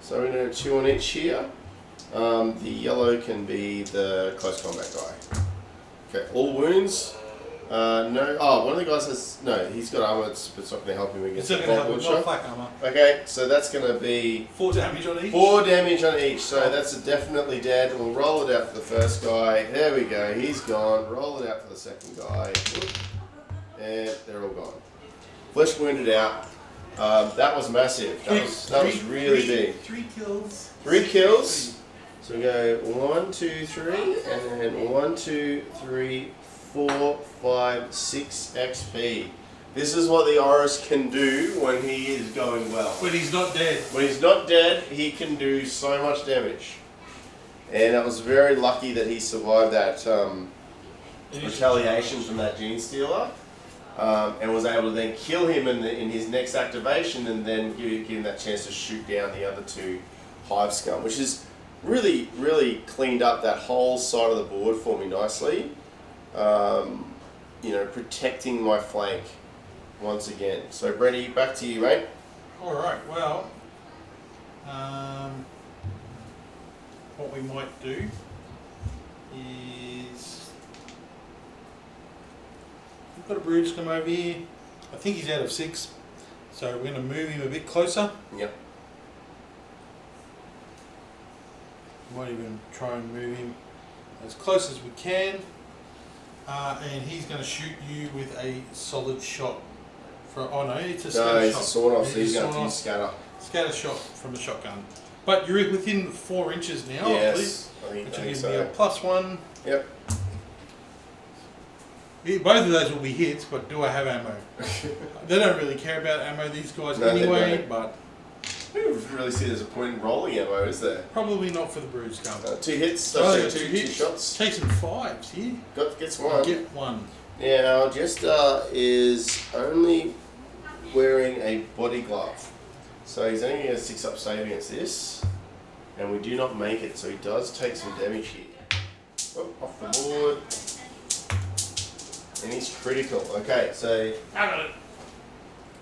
So we're going to do 2 on each here. The yellow can be the close combat guy. Okay, all wounds. No. Oh, one of the guys has no. He's got armor, but it's not going to help him against It's the not going to bolt help. Not launcher. flak armor. Okay, so that's going to be 4 damage on each. 4 damage on each. So that's definitely dead. We'll roll it out for the first guy. There we go. He's gone. Roll it out for the second guy. And they're all gone. Flesh wounded out. That was massive. That was really big. 3 kills. 3 kills. So we go 1, 2, 3, and then 1, 2, 3, 4, 5, 6 XP. This is what the Oris can do when he is going well. When he's not dead. When he's not dead, he can do so much damage. And I was very lucky that he survived that retaliation from that Gene Stealer. And was able to then kill him in his next activation, and then give him that chance to shoot down the other 2 Hive Scum, which is really cleaned up that whole side of the board for me nicely. Protecting my flank once again. So Brady, back to you, mate. Alright, well, what we might do is, we've got a Brood come over here. I think he's out of 6, so we're going to move him a bit closer. Yep. Might even try and move him as close as we can. And he's going to shoot you with a solid shot. It's a scatter shot. No, it's a sawed off, so he's going to sawn use scatter. Scatter shot from a shotgun. But you're within 4 inches now, Yes, please. I think Which will give so. me a +1. Yep. Both of those will be hits, but do I have ammo? They don't really care about ammo, these guys, No, they anyway, don't. but I don't really see there's a point in rolling ammo, is there? probably not for the Brood Scum. 2 hits, Oh, so yeah, 2 hits. shots. Chasing 5s here. Gets I 1. get 1. Now, Jester is only wearing a body glove. So he's only going to 6 up save against this. And we do not make it, so he does take some damage here. Oh, off the board. And he's critical. Okay, so I got it.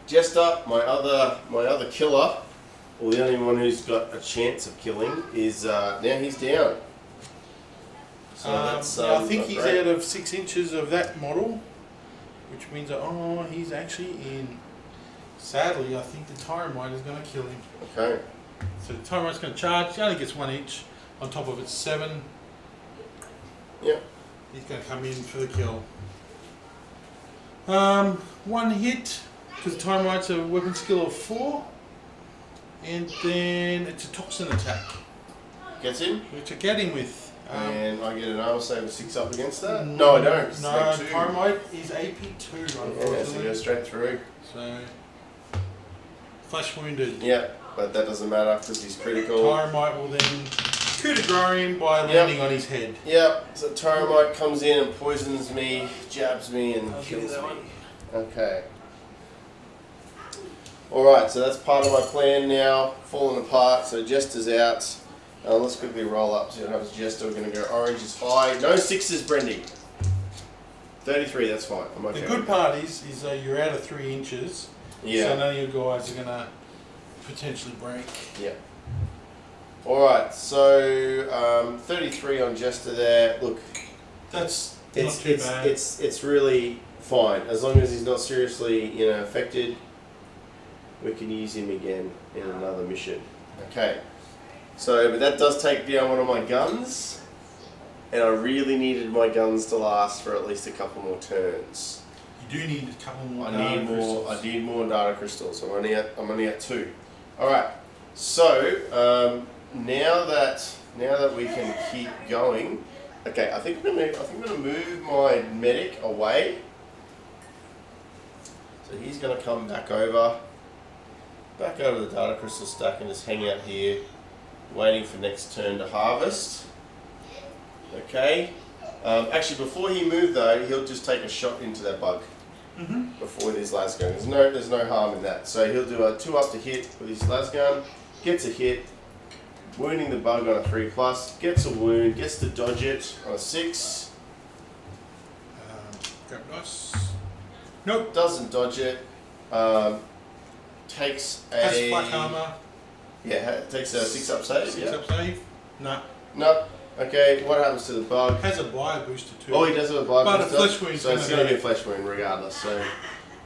Jester, my other killer, or the only one who's got a chance of killing, is now he's down. So that's I think not he's great. out of 6 inches of that model, which means that he's actually in. Sadly, I think the Tyromite is going to kill him. Okay. So the Tyromite's going to charge. He only gets 1 each. On top of it, 7. Yep. He's going to come in for the kill. 1 hit, because the Tyromite's a weapon skill of 4. And then it's a toxin attack, Gets him. which I get him with. And I get an armor save of 6 up against that? No, I don't. It's No, like 2. Tyromite is AP2, Yeah, so unfortunately. go straight through. So, flesh wounded. Yeah, but that doesn't matter because he's critical. Tyromite will then coup de grace him by landing on his head. Yep, so Tyromite comes in and poisons me, jabs me, and I'll give you kills that me. one. Okay. Alright, so that's part of my plan now, falling apart, so Jester's out. Let's quickly roll up, see what happens. Jester, we're going to go orange is high. No 6s, Brendy. 33, that's fine. I'm okay. The good part is you're out of 3 inches, Yeah. so none of your guys are going to potentially break. Yeah. Alright, so 33 on Jester there. Look, That's it's not too bad. it's really fine. As long as he's not seriously, affected, we can use him again in another mission. Okay. So, but that does take down one of my guns, and I really needed my guns to last for at least a couple more turns. You do need a couple more I data need more. crystals. I need more data crystals. I'm only at 2. All right. So now that we can keep going, okay. I think I'm gonna move my medic away. So he's gonna come back over the data crystal stack and just hang out here, waiting for next turn to harvest. Okay. Actually, before he moved though, he'll just take a shot into that bug. Before with his las gun. There's no harm in that. So he'll do a 2 up to hit with his las gun, gets a hit, wounding the bug on a 3+, gets a wound, gets to dodge it on a 6. Grab dice. Nope, doesn't dodge it. Takes Has a flak armor. Yeah, takes a 6 up save. 6 Yeah. up save. No. No. Okay, what happens to the bug? Has a bio booster too. Oh, he does have a bug. But a booster, flesh wound's so it's gonna going to go. be a flesh wound regardless. So,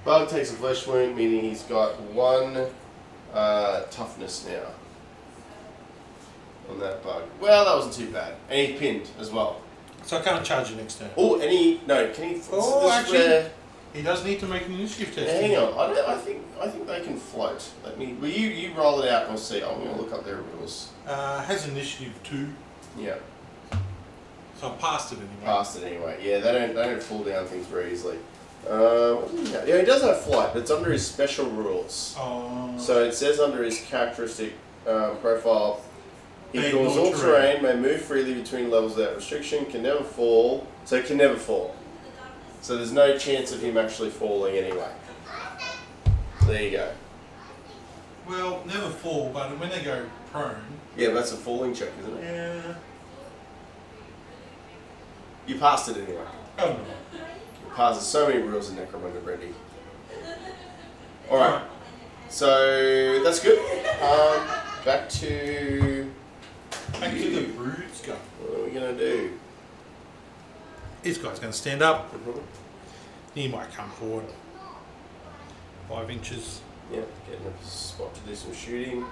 bug takes a flesh wound, meaning he's got 1 toughness now on that bug. Well, that wasn't too bad, and he pinned as well. So I can't charge you next turn. Oh, can he? Oh, this is actually, where- he does need to make an initiative test. hang on. I think they can float. Well, you roll it out and we'll see. I'm going to look up their rules. Has initiative 2, Yeah. so I passed it anyway. Passed it anyway. Yeah, they don't fall down things very easily. Yeah, he does have flight, but it's under his special rules. Oh. So it says under his characteristic profile, he May ignores ignore all terrain, may move freely between levels without restriction, can never fall. So it can never fall. So there's no chance of him actually falling anyway. There you go. Well, never fall, but when they go prone. Yeah, but that's a falling check, isn't it? Yeah. You passed it anyway. Oh no. You passed. There's so many rules in Necromunda, Brendy. Alright. So that's good. Back to the brutes go. what are we gonna do? This guy's going to stand up. He might come forward 5 inches. Yeah, getting a spot to do some shooting.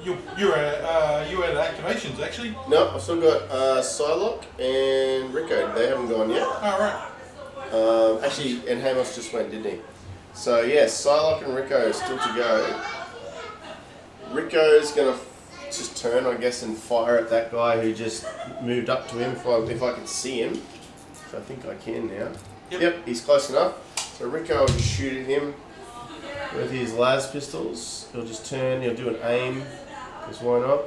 You had activations actually. No, I've still got Psylocke and Rico. They haven't gone yet. All right. Actually, and Hamos just went, didn't he? So yes, Psylocke and Rico are still to go. Rico's gonna just turn, I guess, and fire at that guy who just moved up to him. If I can see him, which I think I can now. Yep, he's close enough. So Rico will just shoot at him with his las pistols. He'll just turn. He'll do an aim, because why not?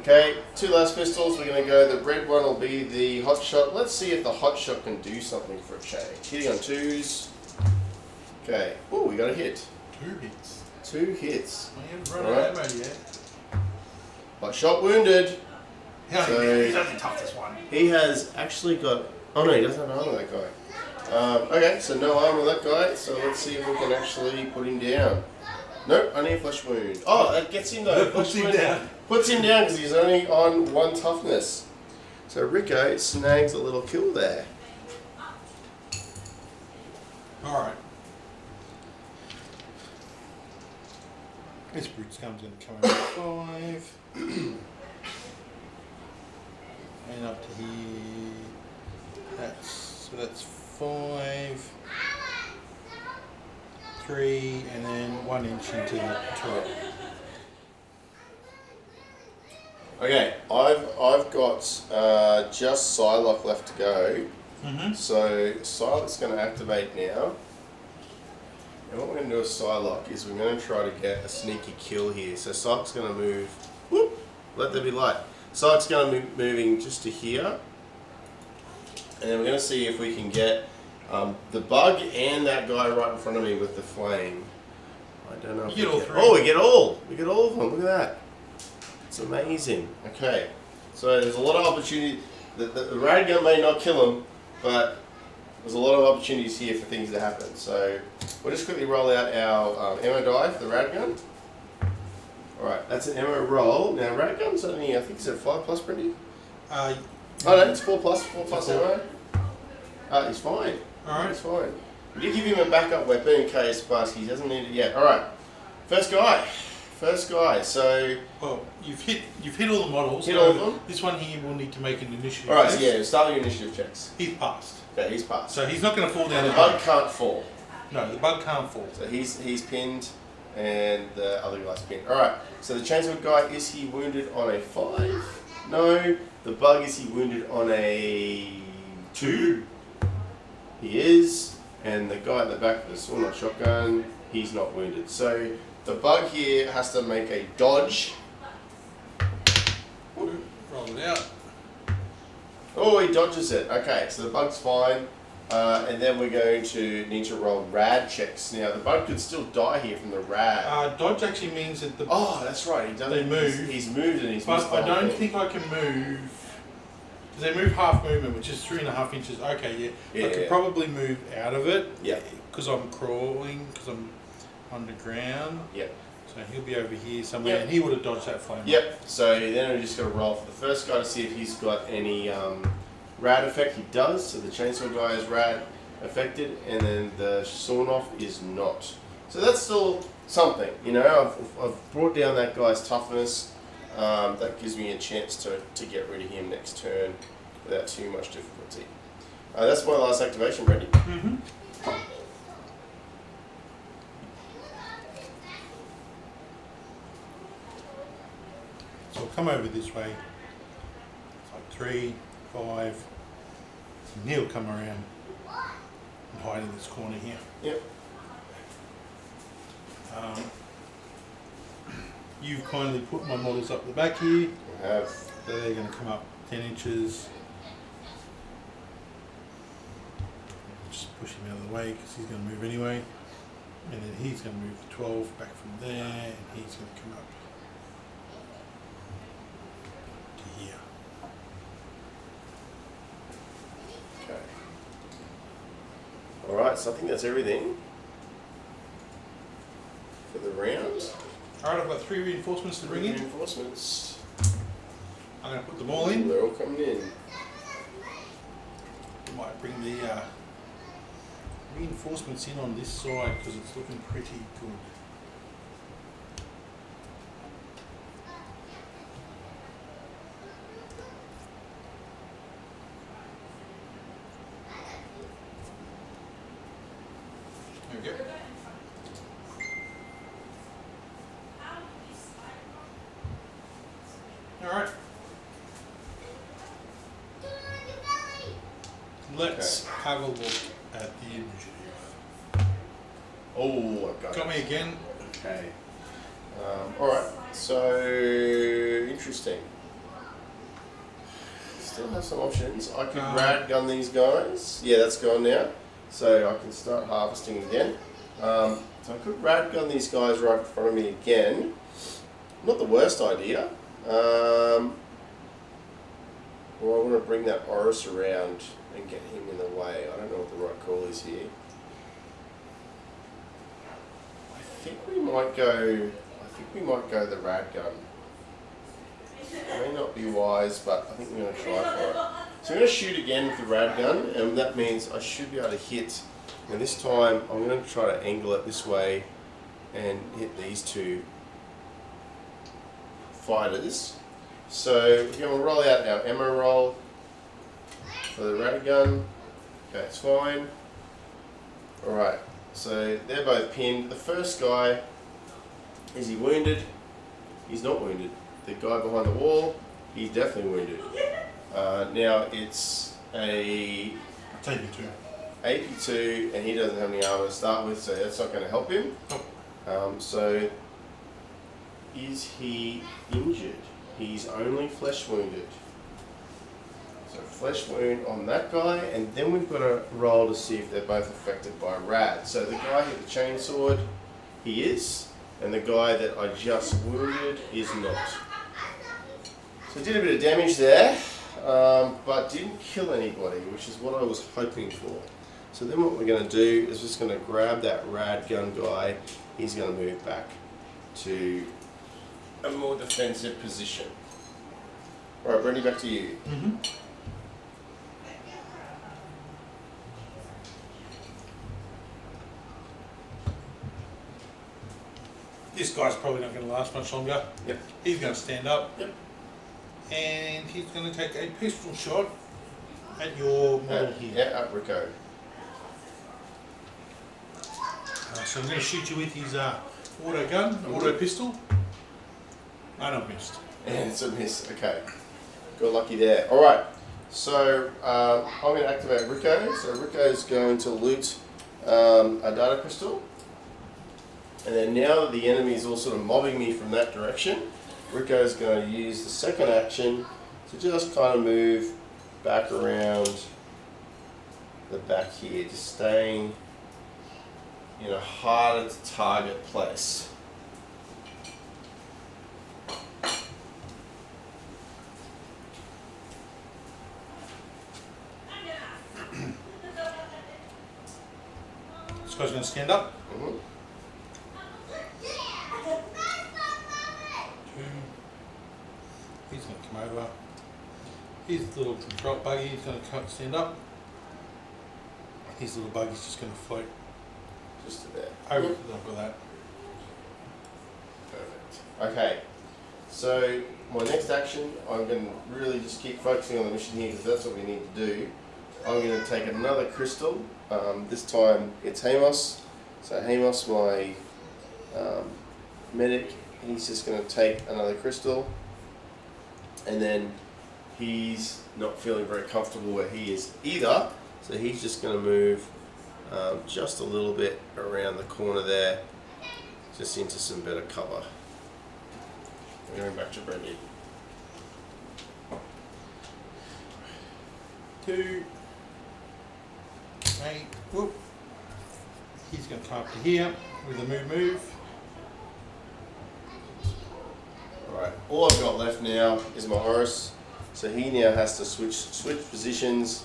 Okay, 2 las pistols. We're going to go. The red one will be the hot shot. Let's see if the hot shot can do something for a change. Hitting on 2s. Okay. Oh, we got a hit. 2 hits. 2 hits. I haven't run out of ammo yet. Hot shot wounded. Yeah, So he's only toughest one. he has actually got. Oh no, he doesn't have armor, that guy. Okay, so no armor that guy. So let's see if we can actually put him down. Nope, only a flesh wound. Oh, that gets him though. Puts him down. Puts him down because he's only on 1 toughness. So Rico snags a little kill there. Alright. This brute scum's going to come over 5. And up to here. That's 5. 3, and then 1 inch into the turret. Okay, I've got just Psylocke left to go. So Psylocke's going to activate now. And what we're going to do with Psylocke is we're going to try to get a sneaky kill here. So Psylocke's going to move. Whoop, let there be light. Psylocke's going to be moving just to here. And then we're going to see if we can get the bug and that guy right in front of me with the flame. I don't know if we get. Oh, we get all of them. Look at that. It's amazing. Okay, so there's a lot of opportunity. The rad gun may not kill him, but there's a lot of opportunities here for things to happen. So we'll just quickly roll out our ammo die for the rad gun. Alright, that's an ammo roll. Now rad gun's only, I think it's at 5+, Brendy? Oh no, it's 4+ ammo. He's fine. Alright. He's fine. We did give him a backup weapon in case, but he doesn't need it yet. Alright, first guy. So well, you've hit all the models. Hit all of them. This one here will need to make an initiative. Alright, so yeah, start with your initiative checks. He's passed. Okay, he's passed. So he's not going to fall down. The bug can't fall. No, the bug can't fall. So he's pinned, and the other guy's pinned. Alright, so the chainsword guy, is he wounded on a 5? No. The bug, is he wounded on a 2? He is. And the guy at the back with the sawed shotgun, he's not wounded. So the bug here has to make a dodge. Roll it out. Oh, he dodges it. Okay, so the bug's fine. And then we're going to need to roll rad checks. Now, the bug could still die here from the rad. Dodge actually means that the... Oh, that's right. He does. They move. He's moved and he's but missed the I whole don't thing. think I can move... Because they move half movement, which is 3.5 inches. Okay, yeah. I could probably move out of it. Yeah. Because I'm crawling, because I'm underground. Yep. So he'll be over here somewhere, and he would have dodged that flame. Yep. So then we just got to roll for the first guy to see if he's got any rad effect. He does. So the chainsaw guy is rad affected, and then the sawn off is not. So that's still something, you know. I've brought down that guy's toughness. That gives me a chance to get rid of him next turn without too much difficulty. That's my last activation, Brandy. Mm-hmm. So I'll come over this way. It's like 3, 5. And he'll come around and hide in this corner here. Yep. You've kindly put my models up the back here. I have. So they're going to come up 10 inches. Just push him out of the way because he's going to move anyway. And then he's going to move the 12 back from there, and he's going to come up to here. Okay. Alright, so I think that's everything for the round. Alright, I've got 3 reinforcements to bring in. Reinforcements. I'm going to put them all in. They're all coming in. Might bring the reinforcements in on this side because it's looking pretty good. There we go. Alright. Let's have a look at the initiative. Oh, I've got Got me again. Okay. Alright, so interesting. Still have some options. I could rad gun these guys. Yeah, that's gone now. So I can start harvesting again. So I could rad gun these guys right in front of me again. Not the worst idea. Or I want to bring that Oris around and get him in the way. I don't know what the right call is here. I think we might go the rad gun. May not be wise, but I think we're going to try for it. So I'm going to shoot again with the rad gun, and that means I should be able to hit. And this time I'm going to try to angle it this way and hit these two fighters. So we're going to roll out our ammo roll for the rad gun. Okay, it's fine. Alright, so they're both pinned. The first guy, is he wounded? He's not wounded. The guy behind the wall, he's definitely wounded. Now it's a AP2, and he doesn't have any armor to start with, so that's not going to help him. So is he injured? He's only flesh wounded. So flesh wound on that guy, and then we've got to roll to see if they're both affected by rad. So the guy with the chainsword, he is, and the guy that I just wounded is not. So I did a bit of damage there, but didn't kill anybody, which is what I was hoping for. So then what we're going to do is just going to grab that rad gun guy. He's going to move back to a more defensive position. Alright, Brendy, back to you. This guy's probably not going to last much longer. Yep. He's going to stand up. Yep. And he's going to take a pistol shot at your model here. Yeah, at Rico. So I'm going to shoot you with his auto gun, auto pistol. And I missed. And it's a miss. Okay. Got lucky there. Alright. So I'm going to activate Rico. So Rico's going to loot a data crystal. And then now that the enemy is all sort of mobbing me from that direction, Rico's going to use the second action to just kind of move back around the back here, just staying in a harder to target place. This guy's going to stand up. He's going to come over. His little control buggy is going to stand up. His little buggy's just going to float Just to there. over the top of that. Perfect. Okay. So my next action, I'm going to really just keep focusing on the mission here because that's what we need to do. I'm going to take another crystal. This time it's Hamos. So Hamos, my medic, he's just going to take another crystal. And then he's not feeling very comfortable where he is either. So he's just going to move just a little bit around the corner there, just into some better cover. We're going back to Brendy. 2, 8, whoop. He's going to come up to here with a move. Alright, all I've got left now is my Horus, so he now has to switch positions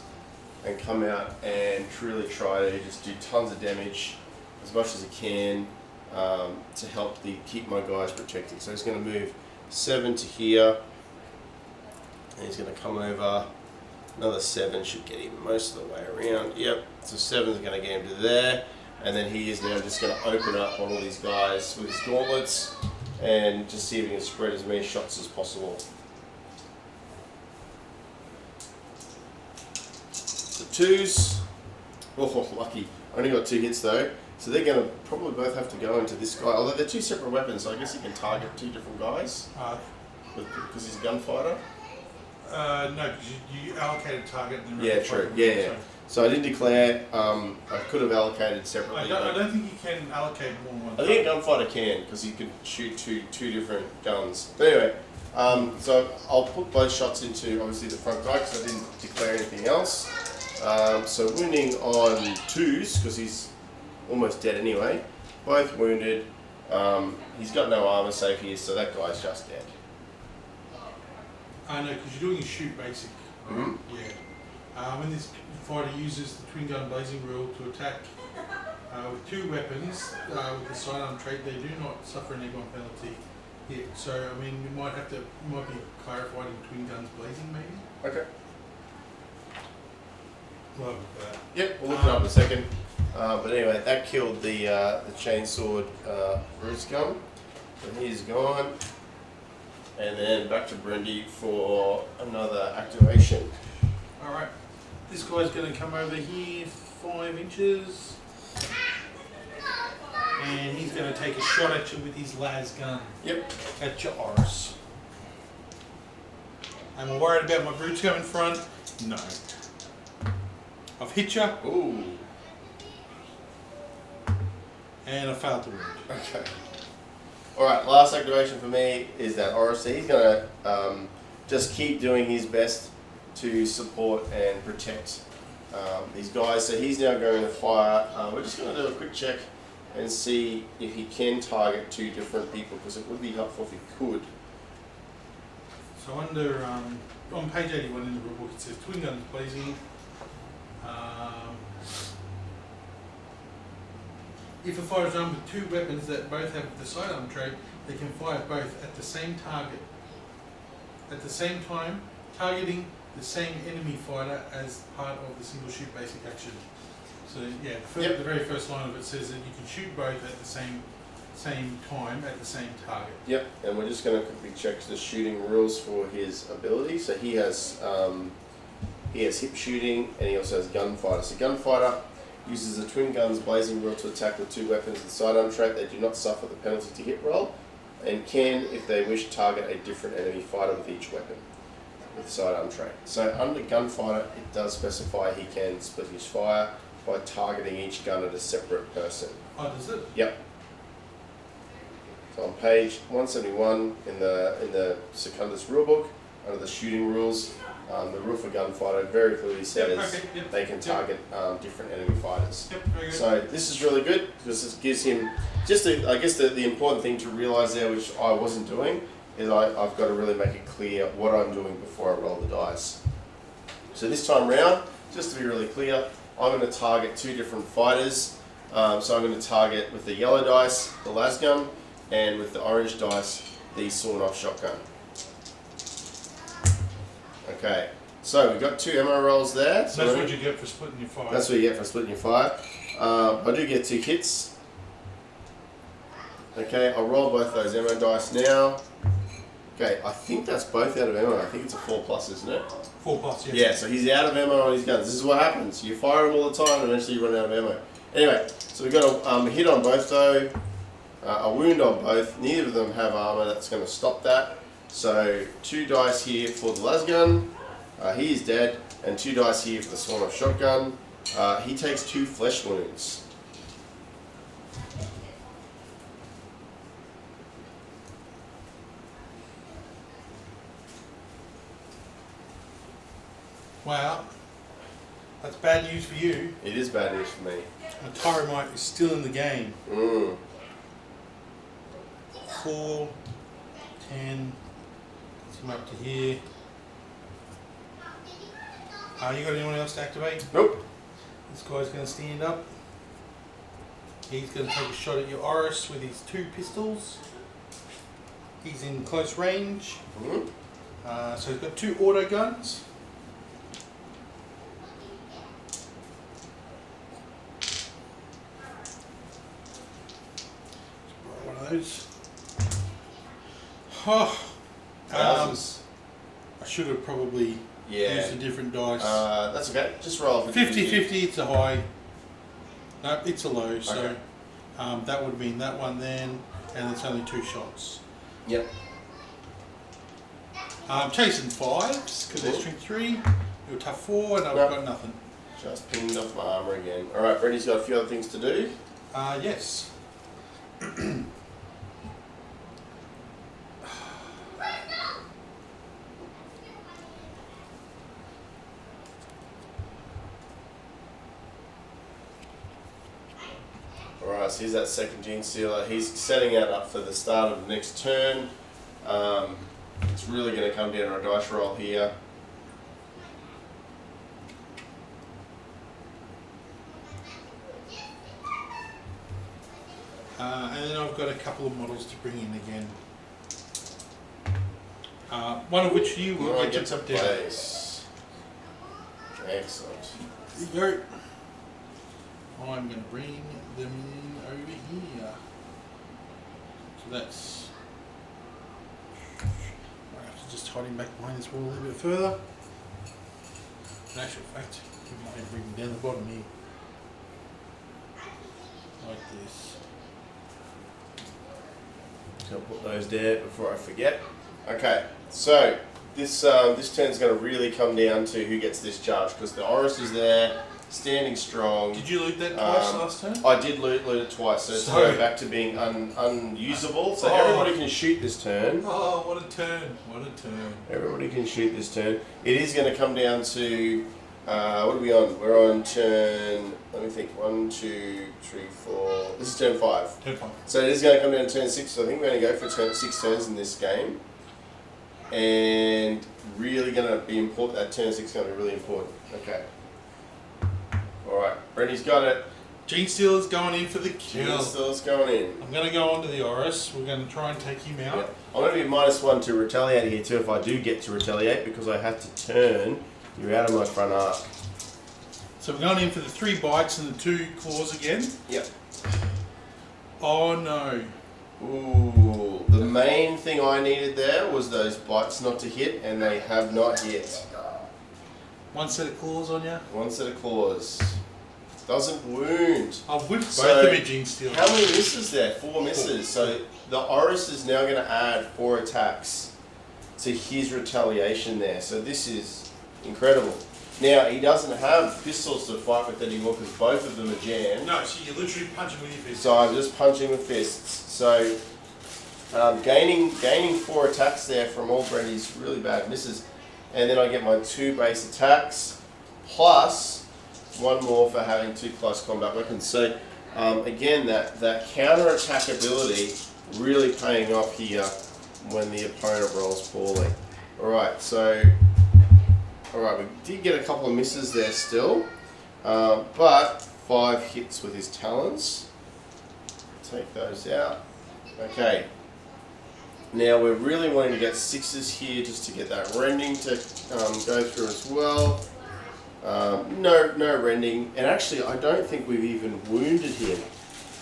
and come out and truly try to just do tons of damage as much as he can to help keep my guys protected. So he's going to move 7 to here, and he's going to come over. Another 7 should get him most of the way around. Yep, so 7 is going to get him to there, and then he is now just going to open up on all these guys with his gauntlets and just see if he can spread as many shots as possible. The 2s, oh lucky, only got 2 hits though, so they're going to probably both have to go into this guy, although they're 2 separate weapons, so I guess he can target 2 different guys because he's a gunfighter. No, because you allocated target. And yeah, true. Yeah. So I did declare. I could have allocated separately. I don't think you can allocate more than one. I think a gunfighter can because he can shoot two different guns. But anyway, so I'll put both shots into obviously the front guy because I didn't declare anything else. So wounding on 2s because he's almost dead anyway. Both wounded. He's got no armor safe here, so that guy's just dead. I know, because you're doing a shoot basic. Mm-hmm. Yeah. When this fighter uses the twin gun blazing rule to attack with two weapons with the sidearm trait, they do not suffer an egg one penalty hit. So I mean, you might be clarified in twin guns blazing maybe. Okay. Well, with that. Yep, we'll look it up in a second. But anyway, that killed the chainsword Bruce gun. So he's gone. And then back to Brendy for another activation. Alright, this guy's going to come over here 5 inches. And he's going to take a shot at you with his las gun. Yep. At your arse. Am I worried about my brutes going in front? No. I've hit you. Ooh. And I failed to wound. Okay. Alright, last activation for me is that Oris. He's going to just keep doing his best to support and protect these guys. So he's now going to fire. We're just going to do a quick check and see if he can target 2 different people, because it would be helpful if he could. So under, on page 81 in the rule book, it says twin guns blazing. If a fighter is armed with 2 weapons that both have the sidearm trait, they can fire both at the same target. At the same time, targeting the same enemy fighter as part of the single shoot basic action. So yeah, the very first line of it says that you can shoot both at the same time at the same target. Yep, and we're just going to quickly check the shooting rules for his ability. So he has hip shooting, and he also has gunfighter. So gunfighter uses the twin guns blazing rule to attack with 2 weapons with sidearm trait. They do not suffer the penalty to hit roll, and can, if they wish, target a different enemy fighter with each weapon with the sidearm trait. So under gunfighter, it does specify he can split his fire by targeting each gun at a separate person. Oh, does it? Yep. So on page 171 in the Secundus rulebook, under the shooting rules, the rule for gunfighter very clearly says they can target different enemy fighters. Yep, very good. So this is really good, because this gives him I guess the important thing to realise there, which I wasn't doing, is I've got to really make it clear what I'm doing before I roll the dice. So this time round, just to be really clear, I'm going to target 2 different fighters. So I'm going to target with the yellow dice the las gun, and with the orange dice the sawn-off shotgun. Okay, so we've got 2 ammo rolls there. So that's what you get for splitting your fire. That's what you get for splitting your fire. I do get 2 hits. Okay, I'll roll both those ammo dice now. Okay, I think that's both out of ammo. I think it's a 4+, isn't it? 4+, yeah. Yeah, so he's out of ammo on his guns. This is what happens. You fire them all the time and eventually you run out of ammo. Anyway, so we've got a hit on both though, a wound on both. Neither of them have armor that's going to stop that. So 2 dice here for the las gun. He is dead. And 2 dice here for the sawn-off shotgun. He takes 2 flesh wounds. Wow, that's bad news for you. It is bad news for me. My Tyromite is still in the game. 4, 10, let's come up to here. You got anyone else to activate? Nope. This guy's going to stand up. He's going to take a shot at your Oris with his 2 pistols. He's in close range. So he's got 2 auto guns. One of those. Oh, I should have probably used a different dice. That's okay. Just roll for 50-50, it's a high. No, it's a low, so that would have been that one then, and it's only 2 shots. Yep. I'm chasing 5s, because they're strength 3, you're tough 4, and I've got nothing. Just pinged off my armor again. Alright, Brendy's got a few other things to do. Yes. Alright, so here's that second gene sealer. He's setting that up for the start of the next turn. It's really going to come down to a dice roll here. And then I've got a couple of models to bring in again. One of which you will get to place. Excellent. There you go. I'm going to bring them in over here. So that's... I have to just hide him back behind this wall a little bit further. In actual fact, we might bring them down the bottom here. Like this. So I'll put those there before I forget. Okay, so this turn's going to really come down to who gets this charge, because the Oris is there, standing strong. Did you loot that twice last turn? I did loot it twice, so it's going back to being unusable. So everybody can shoot this turn. Oh, what a turn! What a turn! Everybody can shoot this turn. It is going to come down to what are we on? We're on turn. Let me think. 1, 2, 3, 4. This is turn 5. Turn 5. So it is going to come down to turn 6. So I think we're going to go for 6 turns in this game. And really going to be important. That turn 6 is going to be really important. Okay. Alright, Brenny's got it. Gene Stealer's going in for the kill. Gene Stealer's going in. I'm going to go on to the Oris. We're going to try and take him out. Yep. I'm going to be -1 to retaliate here too if I do get to retaliate, because I have to turn you out of my front arc. So we're going in for the 3 bites and the 2 claws again. Yep. Oh no. Ooh, the main thing I needed there was those bites not to hit, and they have not hit. 1 set of claws on you. 1 set of claws. Doesn't wound. I've whipped So, both of you, Gene Stealer. How many misses there? 4 misses. So the Oris is now going to add 4 attacks to his retaliation there. So this is incredible. Now, he doesn't have pistols to fight with anymore because both of them are jammed. No, so you're literally punching with your fists. So I'm just punching with fists. So gaining 4 attacks there from all Brenny's really bad misses. And then I get my 2 base attacks, plus 1 more for having 2 close combat weapons. So again, that counter attack ability really paying off here when the opponent rolls poorly. Alright, so we did get a couple of misses there still, but 5 hits with his talons. Take those out. Okay. Now we're really wanting to get 6s here just to get that rending to go through as well. No rending, and actually I don't think we've even wounded him.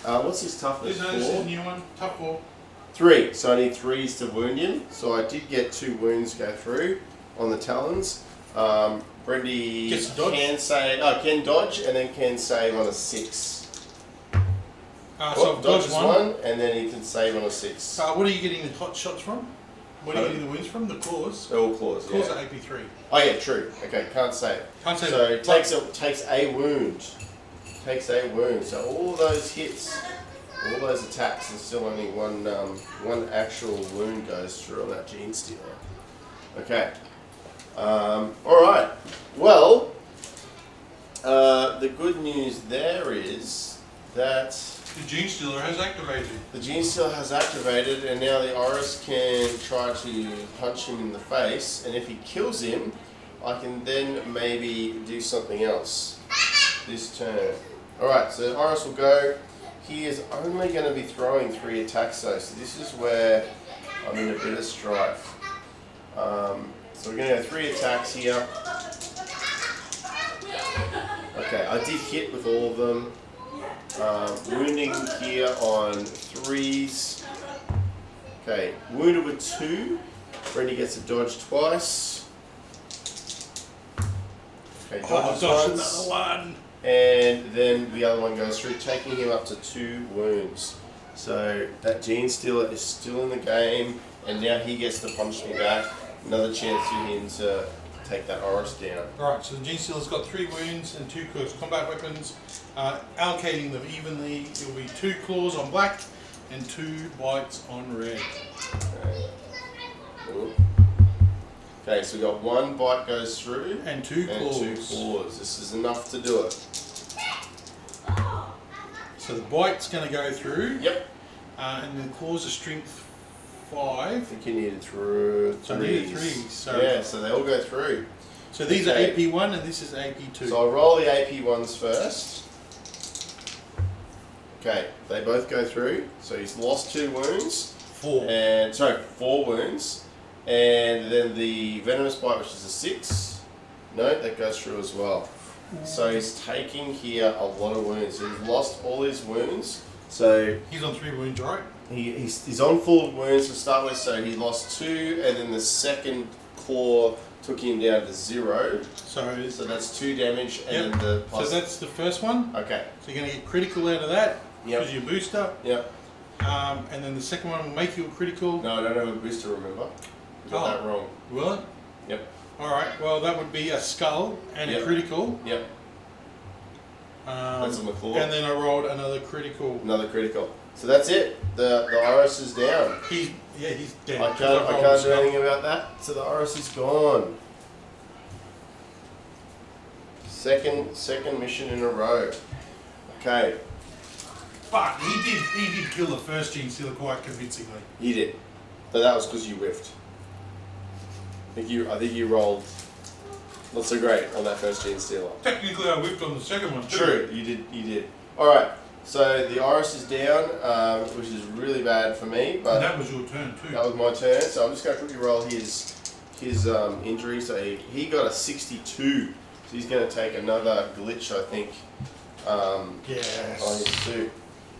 What's his toughness? This is a new one. Tough 4. 3. So I need 3s to wound him. So I did get 2 wounds go through on the talons. Brendy can dodge and then can save on a 6. So I've dodges dodged 1 and then he can save on a 6. What are you getting the hot shots from? What are you getting the wounds from? The claws? They're all claws, Claws are AP3. Oh yeah, true. Okay, can't save. Can't save. So it takes a wound. Takes a wound. So all those hits, all those attacks, and still only one actual wound goes through on that Gene Stealer. Okay. Alright. Well, the good news there is that the Gene Stealer has activated. The Gene Stealer has activated, and now the Oris can try to punch him in the face, and if he kills him, I can then maybe do something else this turn. Alright, so the Oris will go. He is only going to be throwing 3 attacks though, so this is where I'm in a bit of strife. So we're going to go 3 attacks here. Okay, I did hit with all of them. Wounding here on 3s. Okay, wounded with 2. Brendy gets a dodge twice. Okay, dodges once. Another one. And then the other one goes through, taking him up to 2 wounds. So that Gene Stealer is still in the game, and now he gets to punch me back. Another chance for him to take that Oris down. Alright, so the Gene Stealer's got 3 wounds and 2 close combat weapons. Allocating them evenly, it will be 2 claws on black and 2 bites on red. Okay, so we've got 1 bite goes through and 2 claws. And 2 claws. This is enough to do it. So the bite's going to go through. Yep. And the claws are strength 5. I think you needed through 3s. So I needed 3s. So yeah, so they all go through. So these are AP1 and this is AP2. So I'll roll the AP1s first. Okay, they both go through. So he's lost 2 wounds. 4. And sorry, 4 wounds. And then the venomous bite, which is a 6. No, that goes through as well. So he's taking here a lot of wounds. So he's lost all his wounds. So he's on 3 wounds, right? He's on full wounds to start with. So he lost 2, and then the second claw took him down to 0. So that's 2 damage, and then the plus. So that's the first one. Okay. So you're going to get critical out of that. Yep. Because your booster. Yep. And then the second one will make you a critical. No, I don't have a booster, remember? You got that wrong. Will it? Yep. Alright, well that would be a skull and a critical. Yep. That's on the claw. And then I rolled another critical. Another critical. So that's it. The Iris is down. He's dead. I can't do anything about that. So the Iris is gone. Second mission in a row. Okay. But he did kill the first Gene Stealer quite convincingly. You did. But that was because you whiffed. I think you rolled not so great on that first Gene Stealer. Technically I whiffed on the second one too. True, you did. Alright, so the Iris is down, which is really bad for me. But and that was your turn too. That was my turn, so I'm just going to quickly roll his injury. So he got a 62. So he's going to take another glitch, I think, yes. on his suit.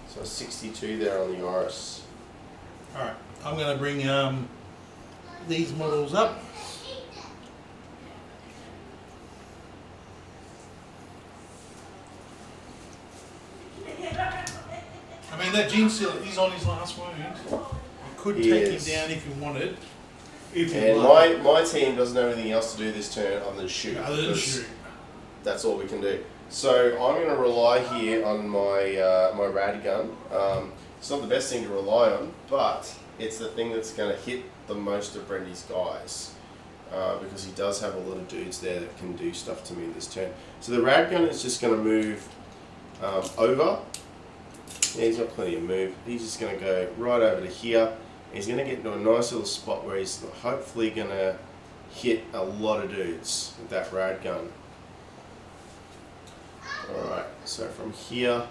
So a 62 there on the Iris. Alright, I'm going to bring these models up. I mean, that Gene Stealer is on his last wound. You could take him down if you wanted. And my team doesn't have anything else to do this turn other than shoot. That's all we can do. So I'm going to rely here on my my rad gun. It's not the best thing to rely on, but it's the thing that's going to hit the most of Brendy's guys. Because he does have a lot of dudes there that can do stuff to me this turn. So the rad gun is just going to move over. Yeah, he's got plenty of move. He's just going to go right over to here. He's going to get into a nice little spot where he's hopefully going to hit a lot of dudes with that rad gun. Alright, so from here,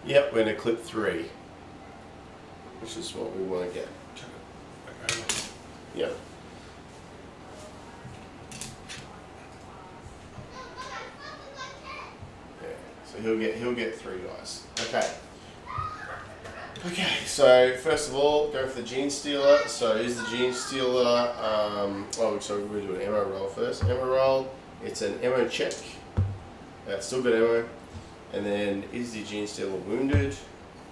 yep, we're going to clip 3, which is what we want to get. Yep. Yeah, so he'll get 3 guys. Okay, so first of all, go for the Gene Stealer. So is the Gene Stealer, we're going to do an ammo roll first. Ammo roll, it's an ammo check. Still got ammo. And then, is the Gene Stealer wounded?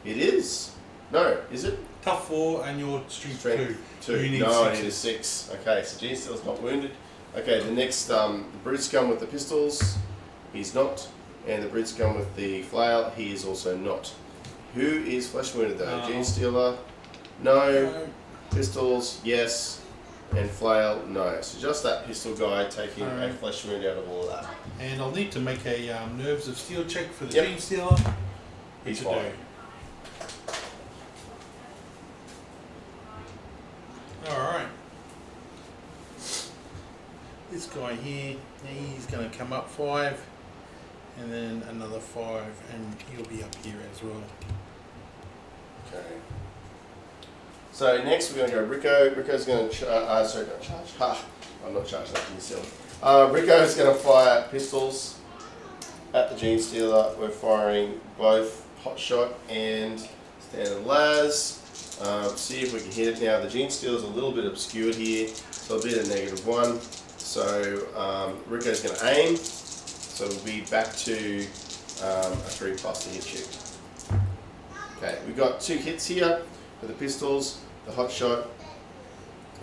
It is. No, is it? Tough 4 and your strength 2. You need no, I need a 6. Okay, so Gene Stealer's not wounded. Okay, the next, the Brute Scum with the pistols, he's not. And the Brute Scum with the flail, he is also not. Who is flesh wounded though? Gene Stealer? No. Pistols? Yes. And flail? No. So just that pistol guy taking a flesh wound out of all of that. And I'll need to make a Nerves of Steel check for the Gene Stealer. He's fine. Alright. This guy here, he's going to come up 5. And then another 5, and he'll be up here as well. Okay. So next we're going to go Rico. Rico's going to sorry, not charge. Ha! I'm not charging that Gene Stealer. Rico's going to fire pistols at the Gene Stealer. We're firing both Hot Shot and Standard Las. See if we can hit it now. The Gene Stealer's a little bit obscured here, so it'll be at a -1. So Rico's going to aim. So we'll be back to a 3+ to hit you. Okay, we've got 2 hits here for the pistols, the Hot Shot,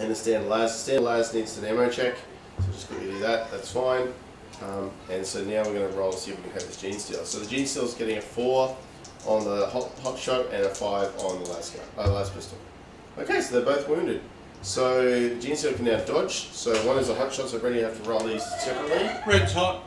and the Standard Las. The Standard Las needs an ammo check, so just quickly do that, that's fine. And so now we're going to roll to see if we can have this Gene Stealer. So the Gene Stealer's getting a 4 on the hot Shot and a 5 on the Las pistol. Okay, so they're both wounded. So the Gene Stealer can now dodge. So one is a Hot Shot, so Brady have to roll these separately. Red's hot.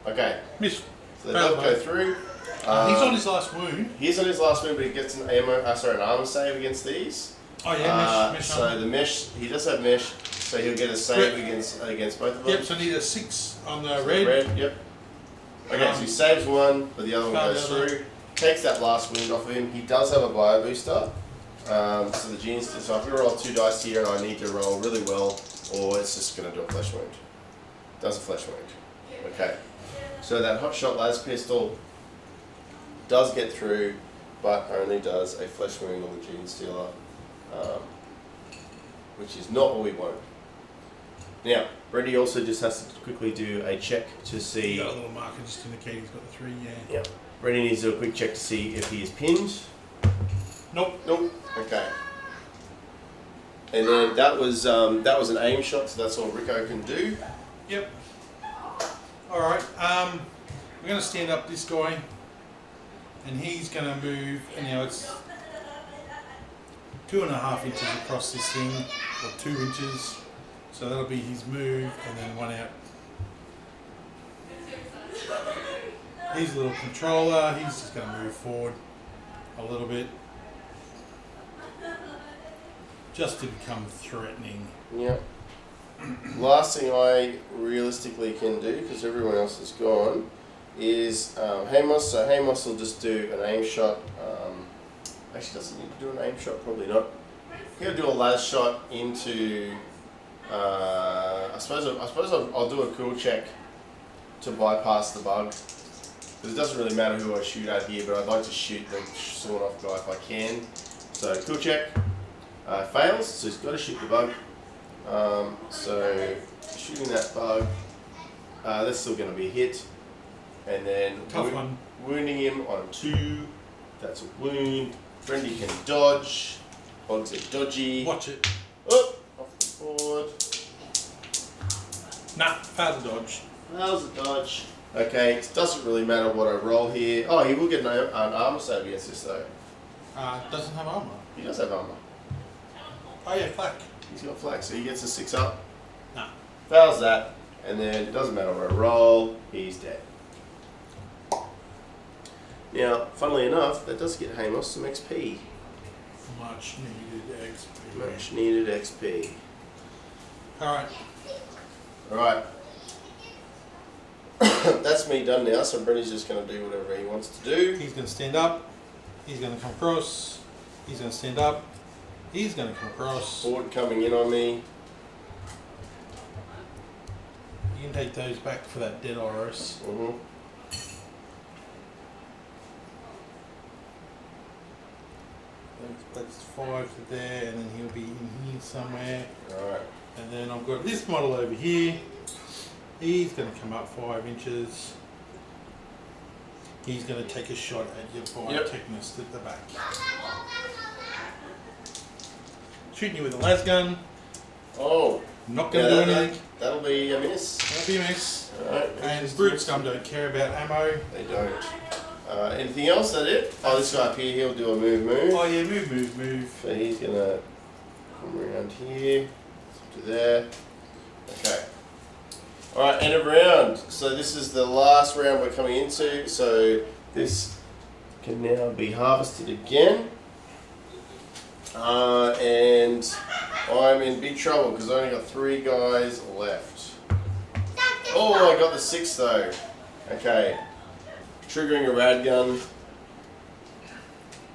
Okay. Miss. So they both go through. He's on his last wound. He's on his last wound, but he gets an armor save against these. Oh yeah, mesh. So the mesh, he does have mesh, so he'll get a save against both of them. Yep. So need a 6 on the red. Yep. Okay, so he saves 1, but the other one goes through. takes that last wound off of him. He does have a bio booster. So the genes. So if we roll 2 dice here and I need to roll really well, or it's just going to do a flesh wound. Does a flesh wound. Okay. So that hot shot las pistol does get through, but only does a flesh wound on the gene stealer, which is not what we want. Now, Brady also just has to quickly do a check to see. Got a little marker just indicating he's got the 3. Yeah. Yep. Brady needs to do a quick check to see if he is pinned. Nope. Nope. Okay. And then that was an aim shot, so that's all Rico can do. Yep. All right. We're going to stand up this guy, and he's going to move. And now it's 2.5 inches across this thing, or 2 inches. So that'll be his move, and then 1 out. He's a little controller. He's just going to move forward a little bit, just to become threatening. Yep. Last thing I realistically can do, because everyone else is gone, is Hamos. So Hamos will just do an aim shot. Actually, doesn't need to do an aim shot. Probably not. He'll do a las shot into. I suppose I'll do a cool check to bypass the bug. Because it doesn't really matter who I shoot at here, but I'd like to shoot the sawn off guy if I can. So cool check fails, so he's got to shoot the bug. So shooting that bug, that's still going to be a hit. And then Tough one. Wounding him on 2, that's a wound. Brendy can dodge. Bugs are dodgy. Watch it. Oh, off the board. Nah, failed to dodge. How's the dodge? Okay, it doesn't really matter what I roll here. Oh, he will get an armor save against this though. Doesn't have armor. He does have armor. Oh yeah, flak. He's got flak, so he gets a 6 up. Nah. Fails that, and then it doesn't matter what I roll, he's dead. Now, funnily enough, that does get Hamos some XP. Much needed XP. Much needed XP. Alright. Alright. That's me done now, so Brenny's just going to do whatever he wants to do. He's going to stand up. He's going to come across. He's going to stand up. He's going to come across. Board coming in on me. You can take those back for that dead Iris. Mm-hmm. That's 5 to there, and then he'll be in here somewhere. Alright. And then I've got this model over here. He's going to come up 5 inches. He's going to take a shot at your biotechnist at the back. Shooting you with a las gun. Oh. Not going to do anything. That'll be a miss. That'll be a miss. Alright. And brute scum don't care about ammo. They don't. Anything else? That it? Oh, this guy up here, he'll do a move. Oh yeah, move. So he's gonna come around here to there. Okay. Alright, end of round. So this is the last round we're coming into. So this can now be harvested again. And I'm in big trouble because I only got 3 guys left. Oh, I got the 6 though. Okay. Triggering a rad gun.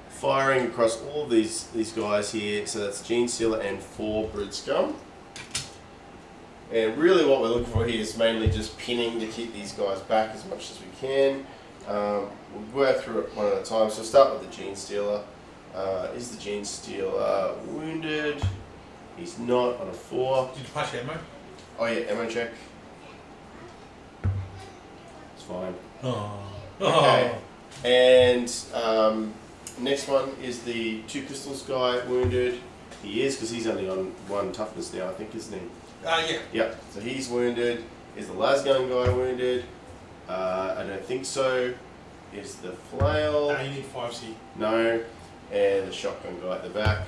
Firing across all these guys here. So that's Gene Stealer and 4 Brood Scum. And really what we're looking for here is mainly just pinning to keep these guys back as much as we can. We'll work through it one at a time. So we'll start with the Gene Stealer. Is the Gene Stealer wounded? He's not on a 4. Did you pass your ammo? Oh yeah, ammo check. It's fine. Oh. Okay. And next one is the 2 pistols guy wounded. He is, because he's only on 1 toughness now, I think, isn't he? Yeah. Yeah, so he's wounded. Is the lasgun guy wounded? I don't think so. Is the flail? No, you need 5C. No. And the shotgun guy at the back?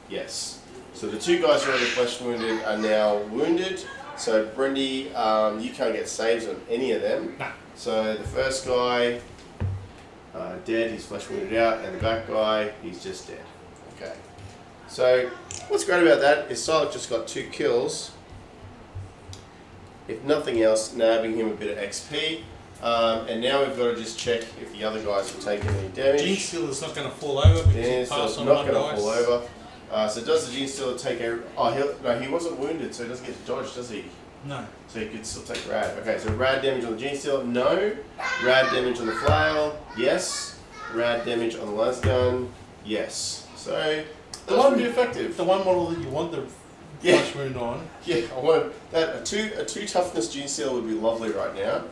Yes. So the 2 guys who are already flesh wounded are now wounded. So Brendy, you can't get saves on any of them. Nah. So the first guy, dead, he's flesh wounded out, and the back guy, he's just dead. Okay. So what's great about that is Silek just got 2 kills. If nothing else, nabbing him a bit of XP. And now we've got to just check if the other guys have taken any damage. Gene Stealer's not going to fall over because he passed on not one going to dice. fall over. So does the Gene Stealer take a... Oh, no, he wasn't wounded, so he doesn't get dodged, does he? No. So he could still take rad. Okay, so rad damage on the Gene Stealer, no. Rad damage on the Flail, yes. Rad damage on the las gun, yes. So that would be effective. The one model that you want the flash wound on. Yeah, I wanted that. A two toughness Gene Stealer would be lovely right now.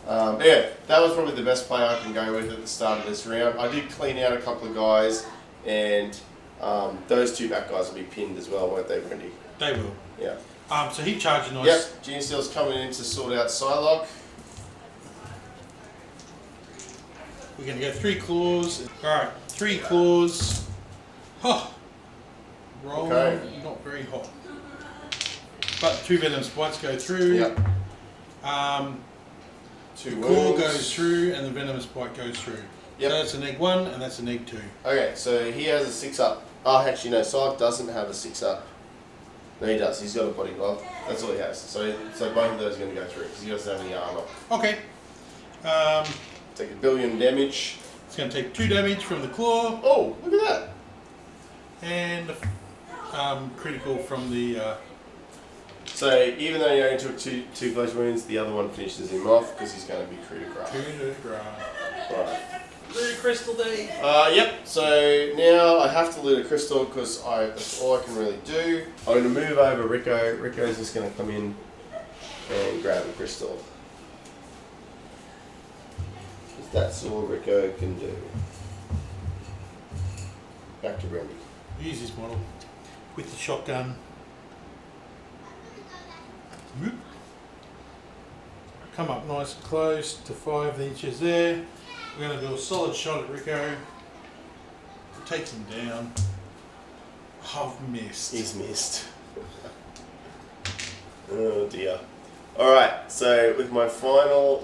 Yeah, that was probably the best play I can go with at the start of this round. I did clean out a couple of guys, and those two back guys will be pinned as well, won't they, Brendy? They will. Yeah. So he charged nice. Yep, Gene Stealer's coming in to sort out Psylocke. We're going to go 3 claws. Alright, 3 claws. Oh, roll not very hot. But 2 venomous bites go through. Yep. 2 the wounds. claw goes through and the venomous bite goes through. Yep. So that's an egg 1 and that's an egg 2. Okay, so he has a 6-up. Oh, actually no, Psylocke doesn't have a 6-up. No, he does. He's got a body glove. That's all he has. So both of those are going to go through because he doesn't have any armor. Okay. Take 1 billion damage. It's going to take 2 damage from the claw. Oh, look at that. And critical from the... So even though he only took two flesh wounds, the other one finishes him off because he's going to be coup de grace. Coup de grace. Right. Loot a crystal, Dave. Yep, so now I have to loot a crystal because that's all I can really do. I'm going to move over Rico. Rico's just going to come in and grab a crystal. Because that's all Rico can do. Back to Brandy. Use this model with the shotgun. Whoop. Come up nice and close to 5 inches there. We're going to do a solid shot at Rico. Takes him down. I've missed. He's missed. Oh dear. Alright, so with my final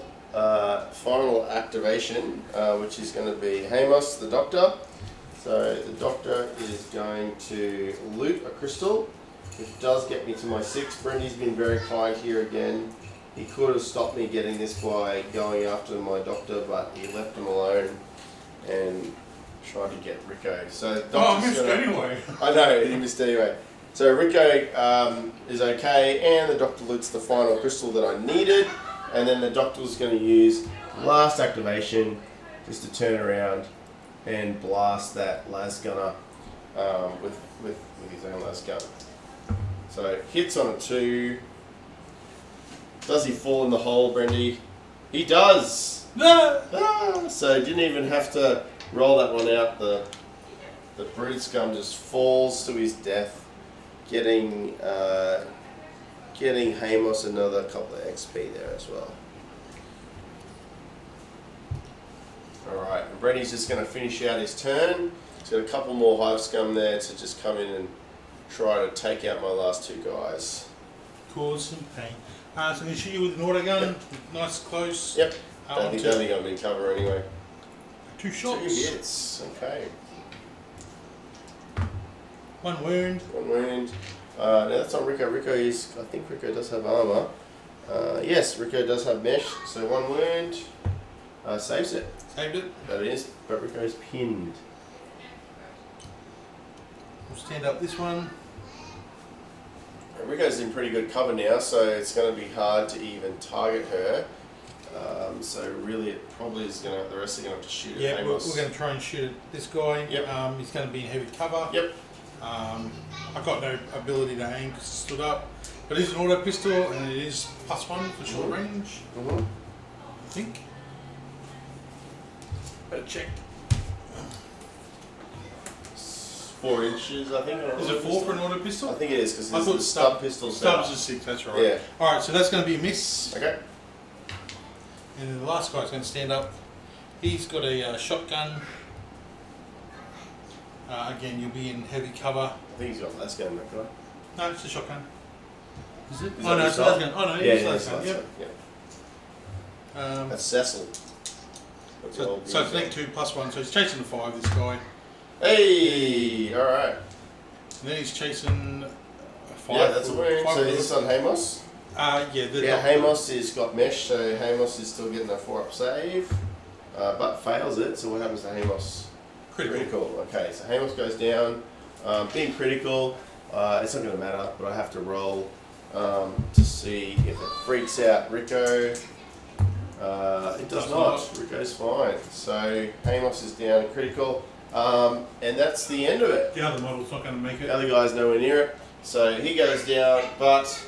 activation, which is going to be Hamos, the Doctor. So the Doctor is going to loot a crystal, which does get me to my 6. Brendy's been very kind here again. He could have stopped me getting this by going after my Doctor, but he left him alone and tried to get Rico. So I missed anyway. I know, he missed anyway. So Rico is okay, and the Doctor loots the final crystal that I needed, and then the Doctor's going to use last activation just to turn around and blast that las gunner with his own las gun. So hits on a 2. Does he fall in the hole, Brendy? He does! No! So didn't even have to roll that one out. The Brood Scum just falls to his death, getting Hamos another couple of XP there as well. Alright, and Brendy's just going to finish out his turn. He's got a couple more Hive Scum there to just come in and try to take out my last 2 guys. Cause some pain. So I'm going to shoot you with an auto gun, Yep. Nice close. Yep, don't think I'm in cover anyway. 2 shots. 2 hits, okay. 1 wound. 1 wound. Now that's on Rico. I think Rico does have armor. Yes, Rico does have mesh, so 1 wound. Saves it. Saved it. That is, but Rico's pinned. We'll stand up this one. Rico's in pretty good cover now, so it's going to be hard to even target her. So really, it probably is going to. The rest are going to have to shoot at Yeah, we're Hamos. going to try and shoot at this guy. Yep. He's going to be in heavy cover. Yep. I've got no ability to aim because it stood up, but it is an auto pistol and it is +1 for short range. I think. Better check. 4 inches, I think. Is it 4 for an auto pistol? I think it is because I there's thought the stub pistols. Stubs is 6. That's right. Yeah. All right, so that's going to be a miss. Okay. And then the last guy's going to stand up. He's got a shotgun. Again, you'll be in heavy cover. I think he's got less gun, that guy. No, it's a shotgun. Is it? Is Oh that no, the it's a stub? gun. Oh no, Yeah, it's yeah, a that's gun. Yep. That's Cecil. That's So it's neck 2 +1. So he's chasing the 5. This guy. Hey, all right. And then he's chasing a 5. Yeah, that's a wound. So for- is this on Hamos? Yeah, Hamos is got mesh, so Hamos is still getting a 4-up save, but fails it. So what happens to Hamos? Critical. Okay, so Hamos goes down. Being critical, it's not going to matter, but I have to roll to see if it freaks out Rico. It does not. Rico's fine. So Hamos is down critical, and that's the end of it. The other model's not going to make it. The other guy's nowhere near it. So he goes down, but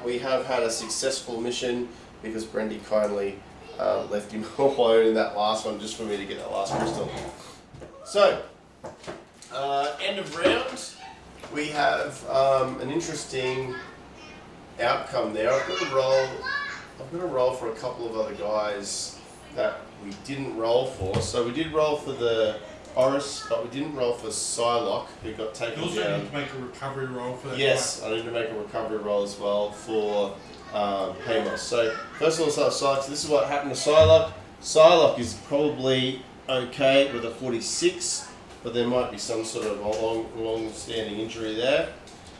we have had a successful mission because Brendy kindly left him alone in that last one just for me to get that last crystal. So, end of round, we have an interesting outcome there. I've got to roll for a couple of other guys that we didn't roll for. So we did roll for the Oris, but we didn't roll for Psylocke, who got taken down. You also need to make a recovery roll for that. Yes, I need to make a recovery roll as well for Hamos. So first of all, Psylocke. So this is what happened to Psylocke. Psylocke is probably okay with a 46, but there might be some sort of long-standing injury there.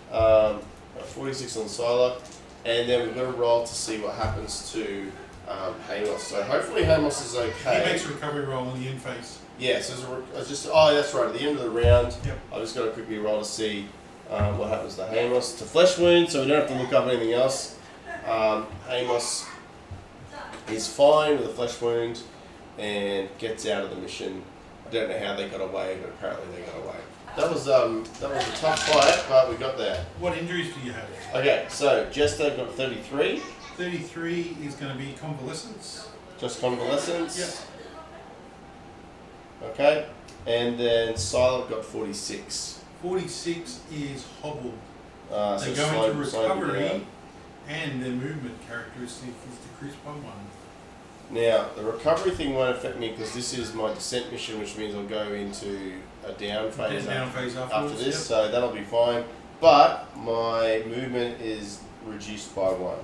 46 on Psylocke, and then we've got to roll to see what happens to Hamos. So hopefully Hamos is okay. He makes a recovery roll in the end phase. Yes, that's right. At the end of the round, yep. I've just got to quickly roll to see what happens to Hamos. To flesh wound, so we don't have to look up anything else. Hamos is fine with a flesh wound and gets out of the mission. I don't know how they got away, but apparently they got away. That was a tough fight, but we got there. What injuries do you have? Okay, so Jester got 33. 33 is going to be convalescence. Just convalescence. Yep. Okay, and then Psylocke got 46. 46 is hobbled. They go into recovery, and their movement characteristic is decreased by 1. Now, the recovery thing won't affect me because this is my descent mission, which means I'll go into a down phase, after this, yep. So that'll be fine. But my movement is reduced by 1.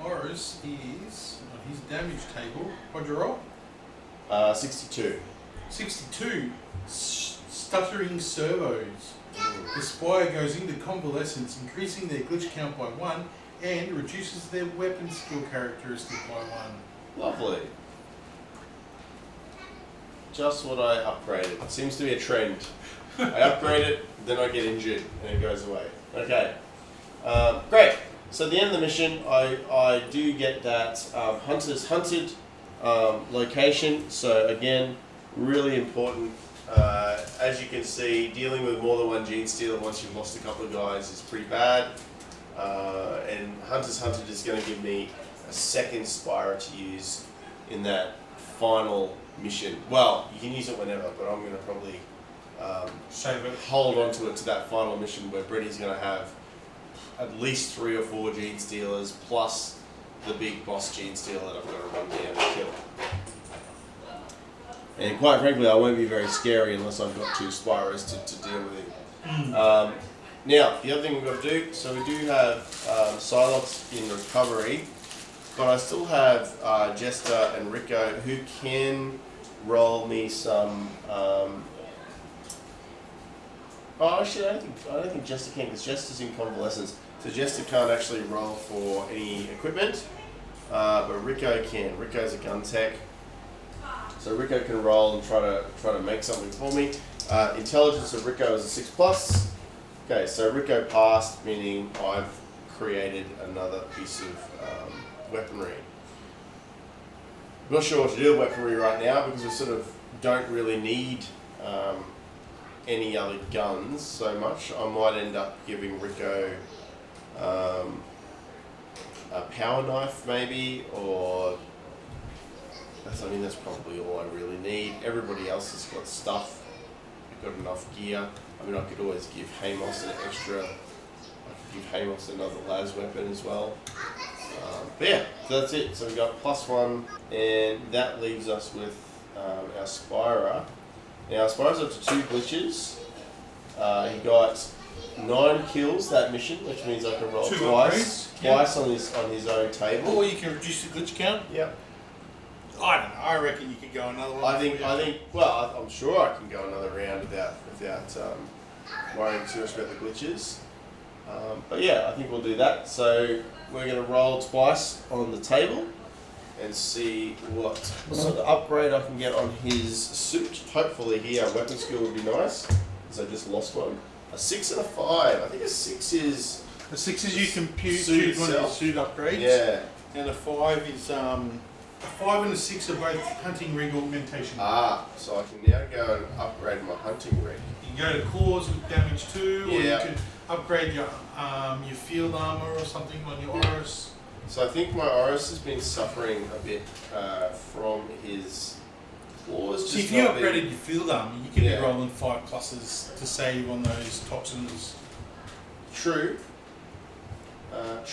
Oris is on his damage table. What'd you roll? 62. 62. Stuttering servos. The Spire goes into convalescence, increasing their glitch count by 1 and reduces their weapon skill characteristic by 1. Lovely. Just what I upgraded. It seems to be a trend. I upgrade it, then I get injured, and it goes away. Okay. Great. So at the end of the mission, I do get that Hunter's Hunted location. So again, really important. As you can see, dealing with more than one Gene Stealer once you've lost a couple of guys is pretty bad. And Hunter's Hunted is going to give me a second Spira to use in that final mission. Well, you can use it whenever, but I'm going to probably save it. Hold on to it to that final mission where Brenny's going to have at least 3 or 4 Gene Stealers plus the big boss Gene Stealer that I've got to run down and kill. And quite frankly, I won't be very scary unless I've got 2 Spyros to deal with him. Now, the other thing we've got to do, so we do have Psylocke in recovery, but I still have Jester and Rico who can roll me some... actually, I don't think Jester can because Jester's in convalescence. So Jester can't actually roll for any equipment, but Rico can. Rico's a gun tech. So Rico can roll and try to make something for me. Intelligence of Rico is a 6+. Okay, so Rico passed, meaning I've created another piece of weaponry. I'm not sure what to do with weaponry right now because we sort of don't really need any other guns so much. I might end up giving Rico a power knife maybe, or that's probably all I really need. Everybody else has got stuff. I've got enough gear. I mean, I could always give Hamos an extra. I could give Hamos another las weapon as well. But yeah, so that's it. So we got +1, and that leaves us with our Spira. Now, Spira's up to 2 glitches. He got 9 kills that mission, which means I can roll twice on his own table. Or you can reduce the glitch count. Yep. I don't know. I reckon you could go another one. I think. Well, I'm sure I can go another round without worrying too much about the glitches. But yeah, I think we'll do that. So we're going to roll twice on the table and see what sort of upgrade I can get on his suit. Hopefully here, weapon skill would be nice, because I just lost one. A 6 and a 5. I think a 6 is... A 6 is you can choose one of your suit upgrades. Yeah. And a 5 is... A 5 and a 6 are both hunting rig augmentation. So I can now go and upgrade my hunting rig. You can go to claws with damage 2, or Yeah. you can upgrade your field armor or something on your Oris. So I think my Oris has been suffering a bit from his claws. See, if you upgraded your field armor, you could be rolling 5 pluses to save on those toxins. True. But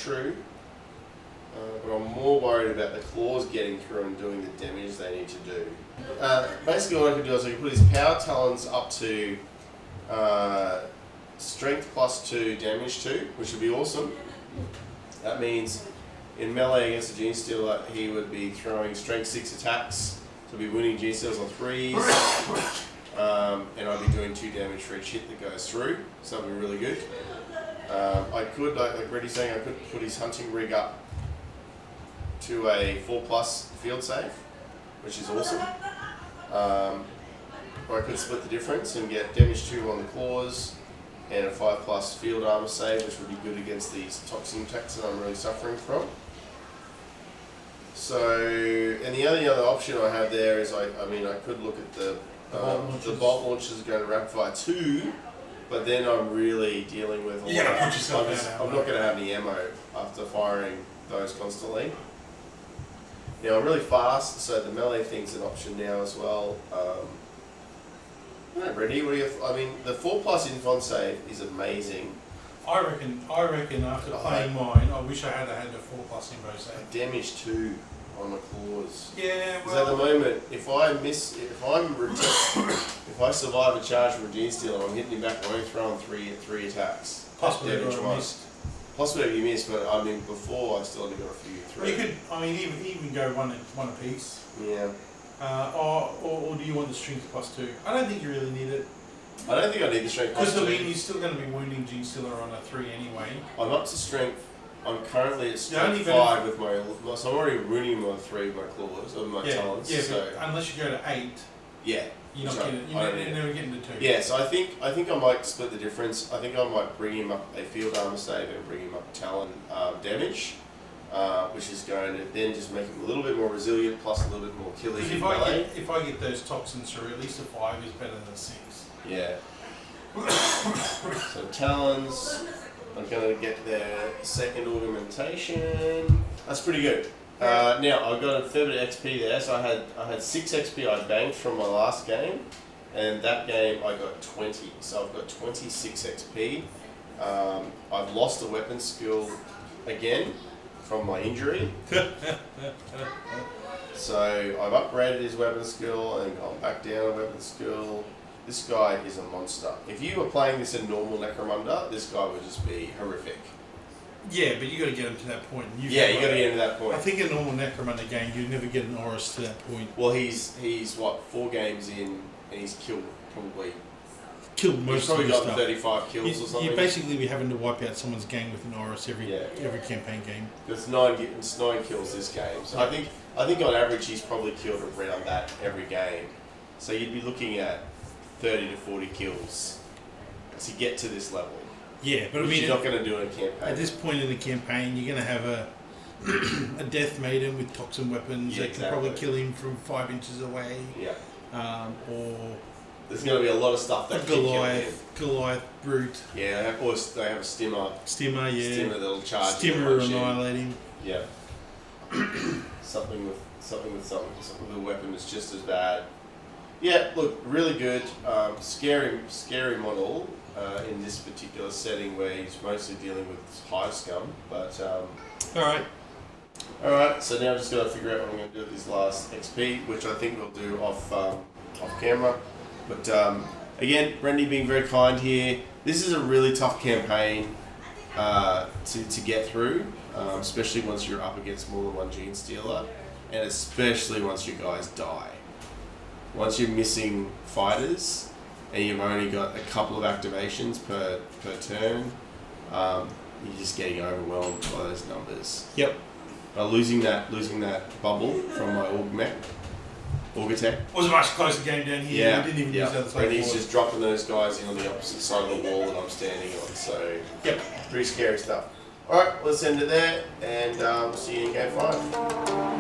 I'm more worried about the claws getting through and doing the damage they need to do. Basically what I could do is I could put his power talons up to strength +2, damage 2, which would be awesome. That means in melee against a Gene Stealer, he would be throwing strength 6 attacks, so he'd be winning Gene Stealers on 3s, and I'd be doing 2 damage for each hit that goes through, so that'd be really good. I could, like Reddy's saying, I could put his hunting rig up to a 4+ field save, which is awesome. Or I could split the difference and get damage 2 on the claws and a 5+ field armor save, which would be good against these toxin attacks that I'm really suffering from. So, and the only other option I have there is I could look at the bolt launchers going to rapid fire 2, but then I'm really dealing with I'm not going to have any ammo after firing those constantly. Now I'm really fast, so the melee thing's an option now as well. Ready? The 4+ infon save is amazing. I reckon after playing mine, I wish I had a 4+ info save. Damage 2 on the claws. Yeah, because at the moment, if I survive a charge from a Gene Stealer, I'm hitting him back. I'm only throwing three attacks. Plus whatever I missed. Plus whatever you missed, but before I still only got a few through. You could, even go one apiece. Yeah. Or do you want the strength +2? I don't think you really need it. I don't think I need the strength +2. Because you're still going to be wounding Gene Stealer on a 3 anyway. I'm up to strength. I'm currently at strength 5 with my. So I'm already wounding him on 3 with my claws or my talons. Yeah, so but unless you go to 8. Yeah. You're never getting to 2. Yeah, so I think I might split the difference. I think I might bring him up a field armor save and bring him up talon damage, which is going to then just make him a little bit more resilient, plus a little bit more killing. If I get those toxins through, at least a 5 is better than a 6. Yeah. So talons, I'm going to get their second augmentation. That's pretty good. Now I've got a fair bit of XP there, so I had 6 XP I banked from my last game, and that game I got 20, so I've got 26 XP. I've lost a weapon skill again from my injury, so I've upgraded his weapon skill and gone back down a weapon skill. This guy is a monster. If you were playing this in normal Necromunda, this guy would just be horrific. Yeah, but you got to get him to that point. You got to get him to that point. I think a normal Necromunda game, you'd never get an Oris to that point. Well, he's what, 4 games in, and he's killed most of the stuff. He's probably got 35 kills or something. You basically be having to wipe out someone's gang with an Oris every campaign game. It's 9 kills this game. So I think on average he's probably killed around that every game. So you'd be looking at 30 to 40 kills to get to this level. Yeah, but you're not going to do in a campaign. At this point in the campaign, you're going to have a Death Maiden with toxin weapons that can probably kill him from 5 inches away. Yeah. Or there's going to be a lot of stuff that Goliath Brute. Yeah, they have a Stimmer. Stimmer, yeah. Stimmer that'll charge. Stimmer annihilate him. Yeah. something with a weapon that's just as bad. Yeah, look, really good. Scary model in this particular setting where he's mostly dealing with hive scum. But all right. So now I've just got to figure out what I'm going to do with this last XP, which I think we'll do off camera. But again, Brendy being very kind here. This is a really tough campaign to get through, especially once you're up against more than one Gene Stealer, and especially once you guys die. Once you're missing fighters and you've only got a couple of activations per turn, you're just getting overwhelmed by those numbers. Yep. Losing that bubble from my Augurtech. It was a much closer game down here. Yeah, We didn't even use the other side. And he's just dropping those guys in on the opposite side of the wall that I'm standing on. So, yep, pretty scary stuff. All right, let's end it there, and see you in game 5.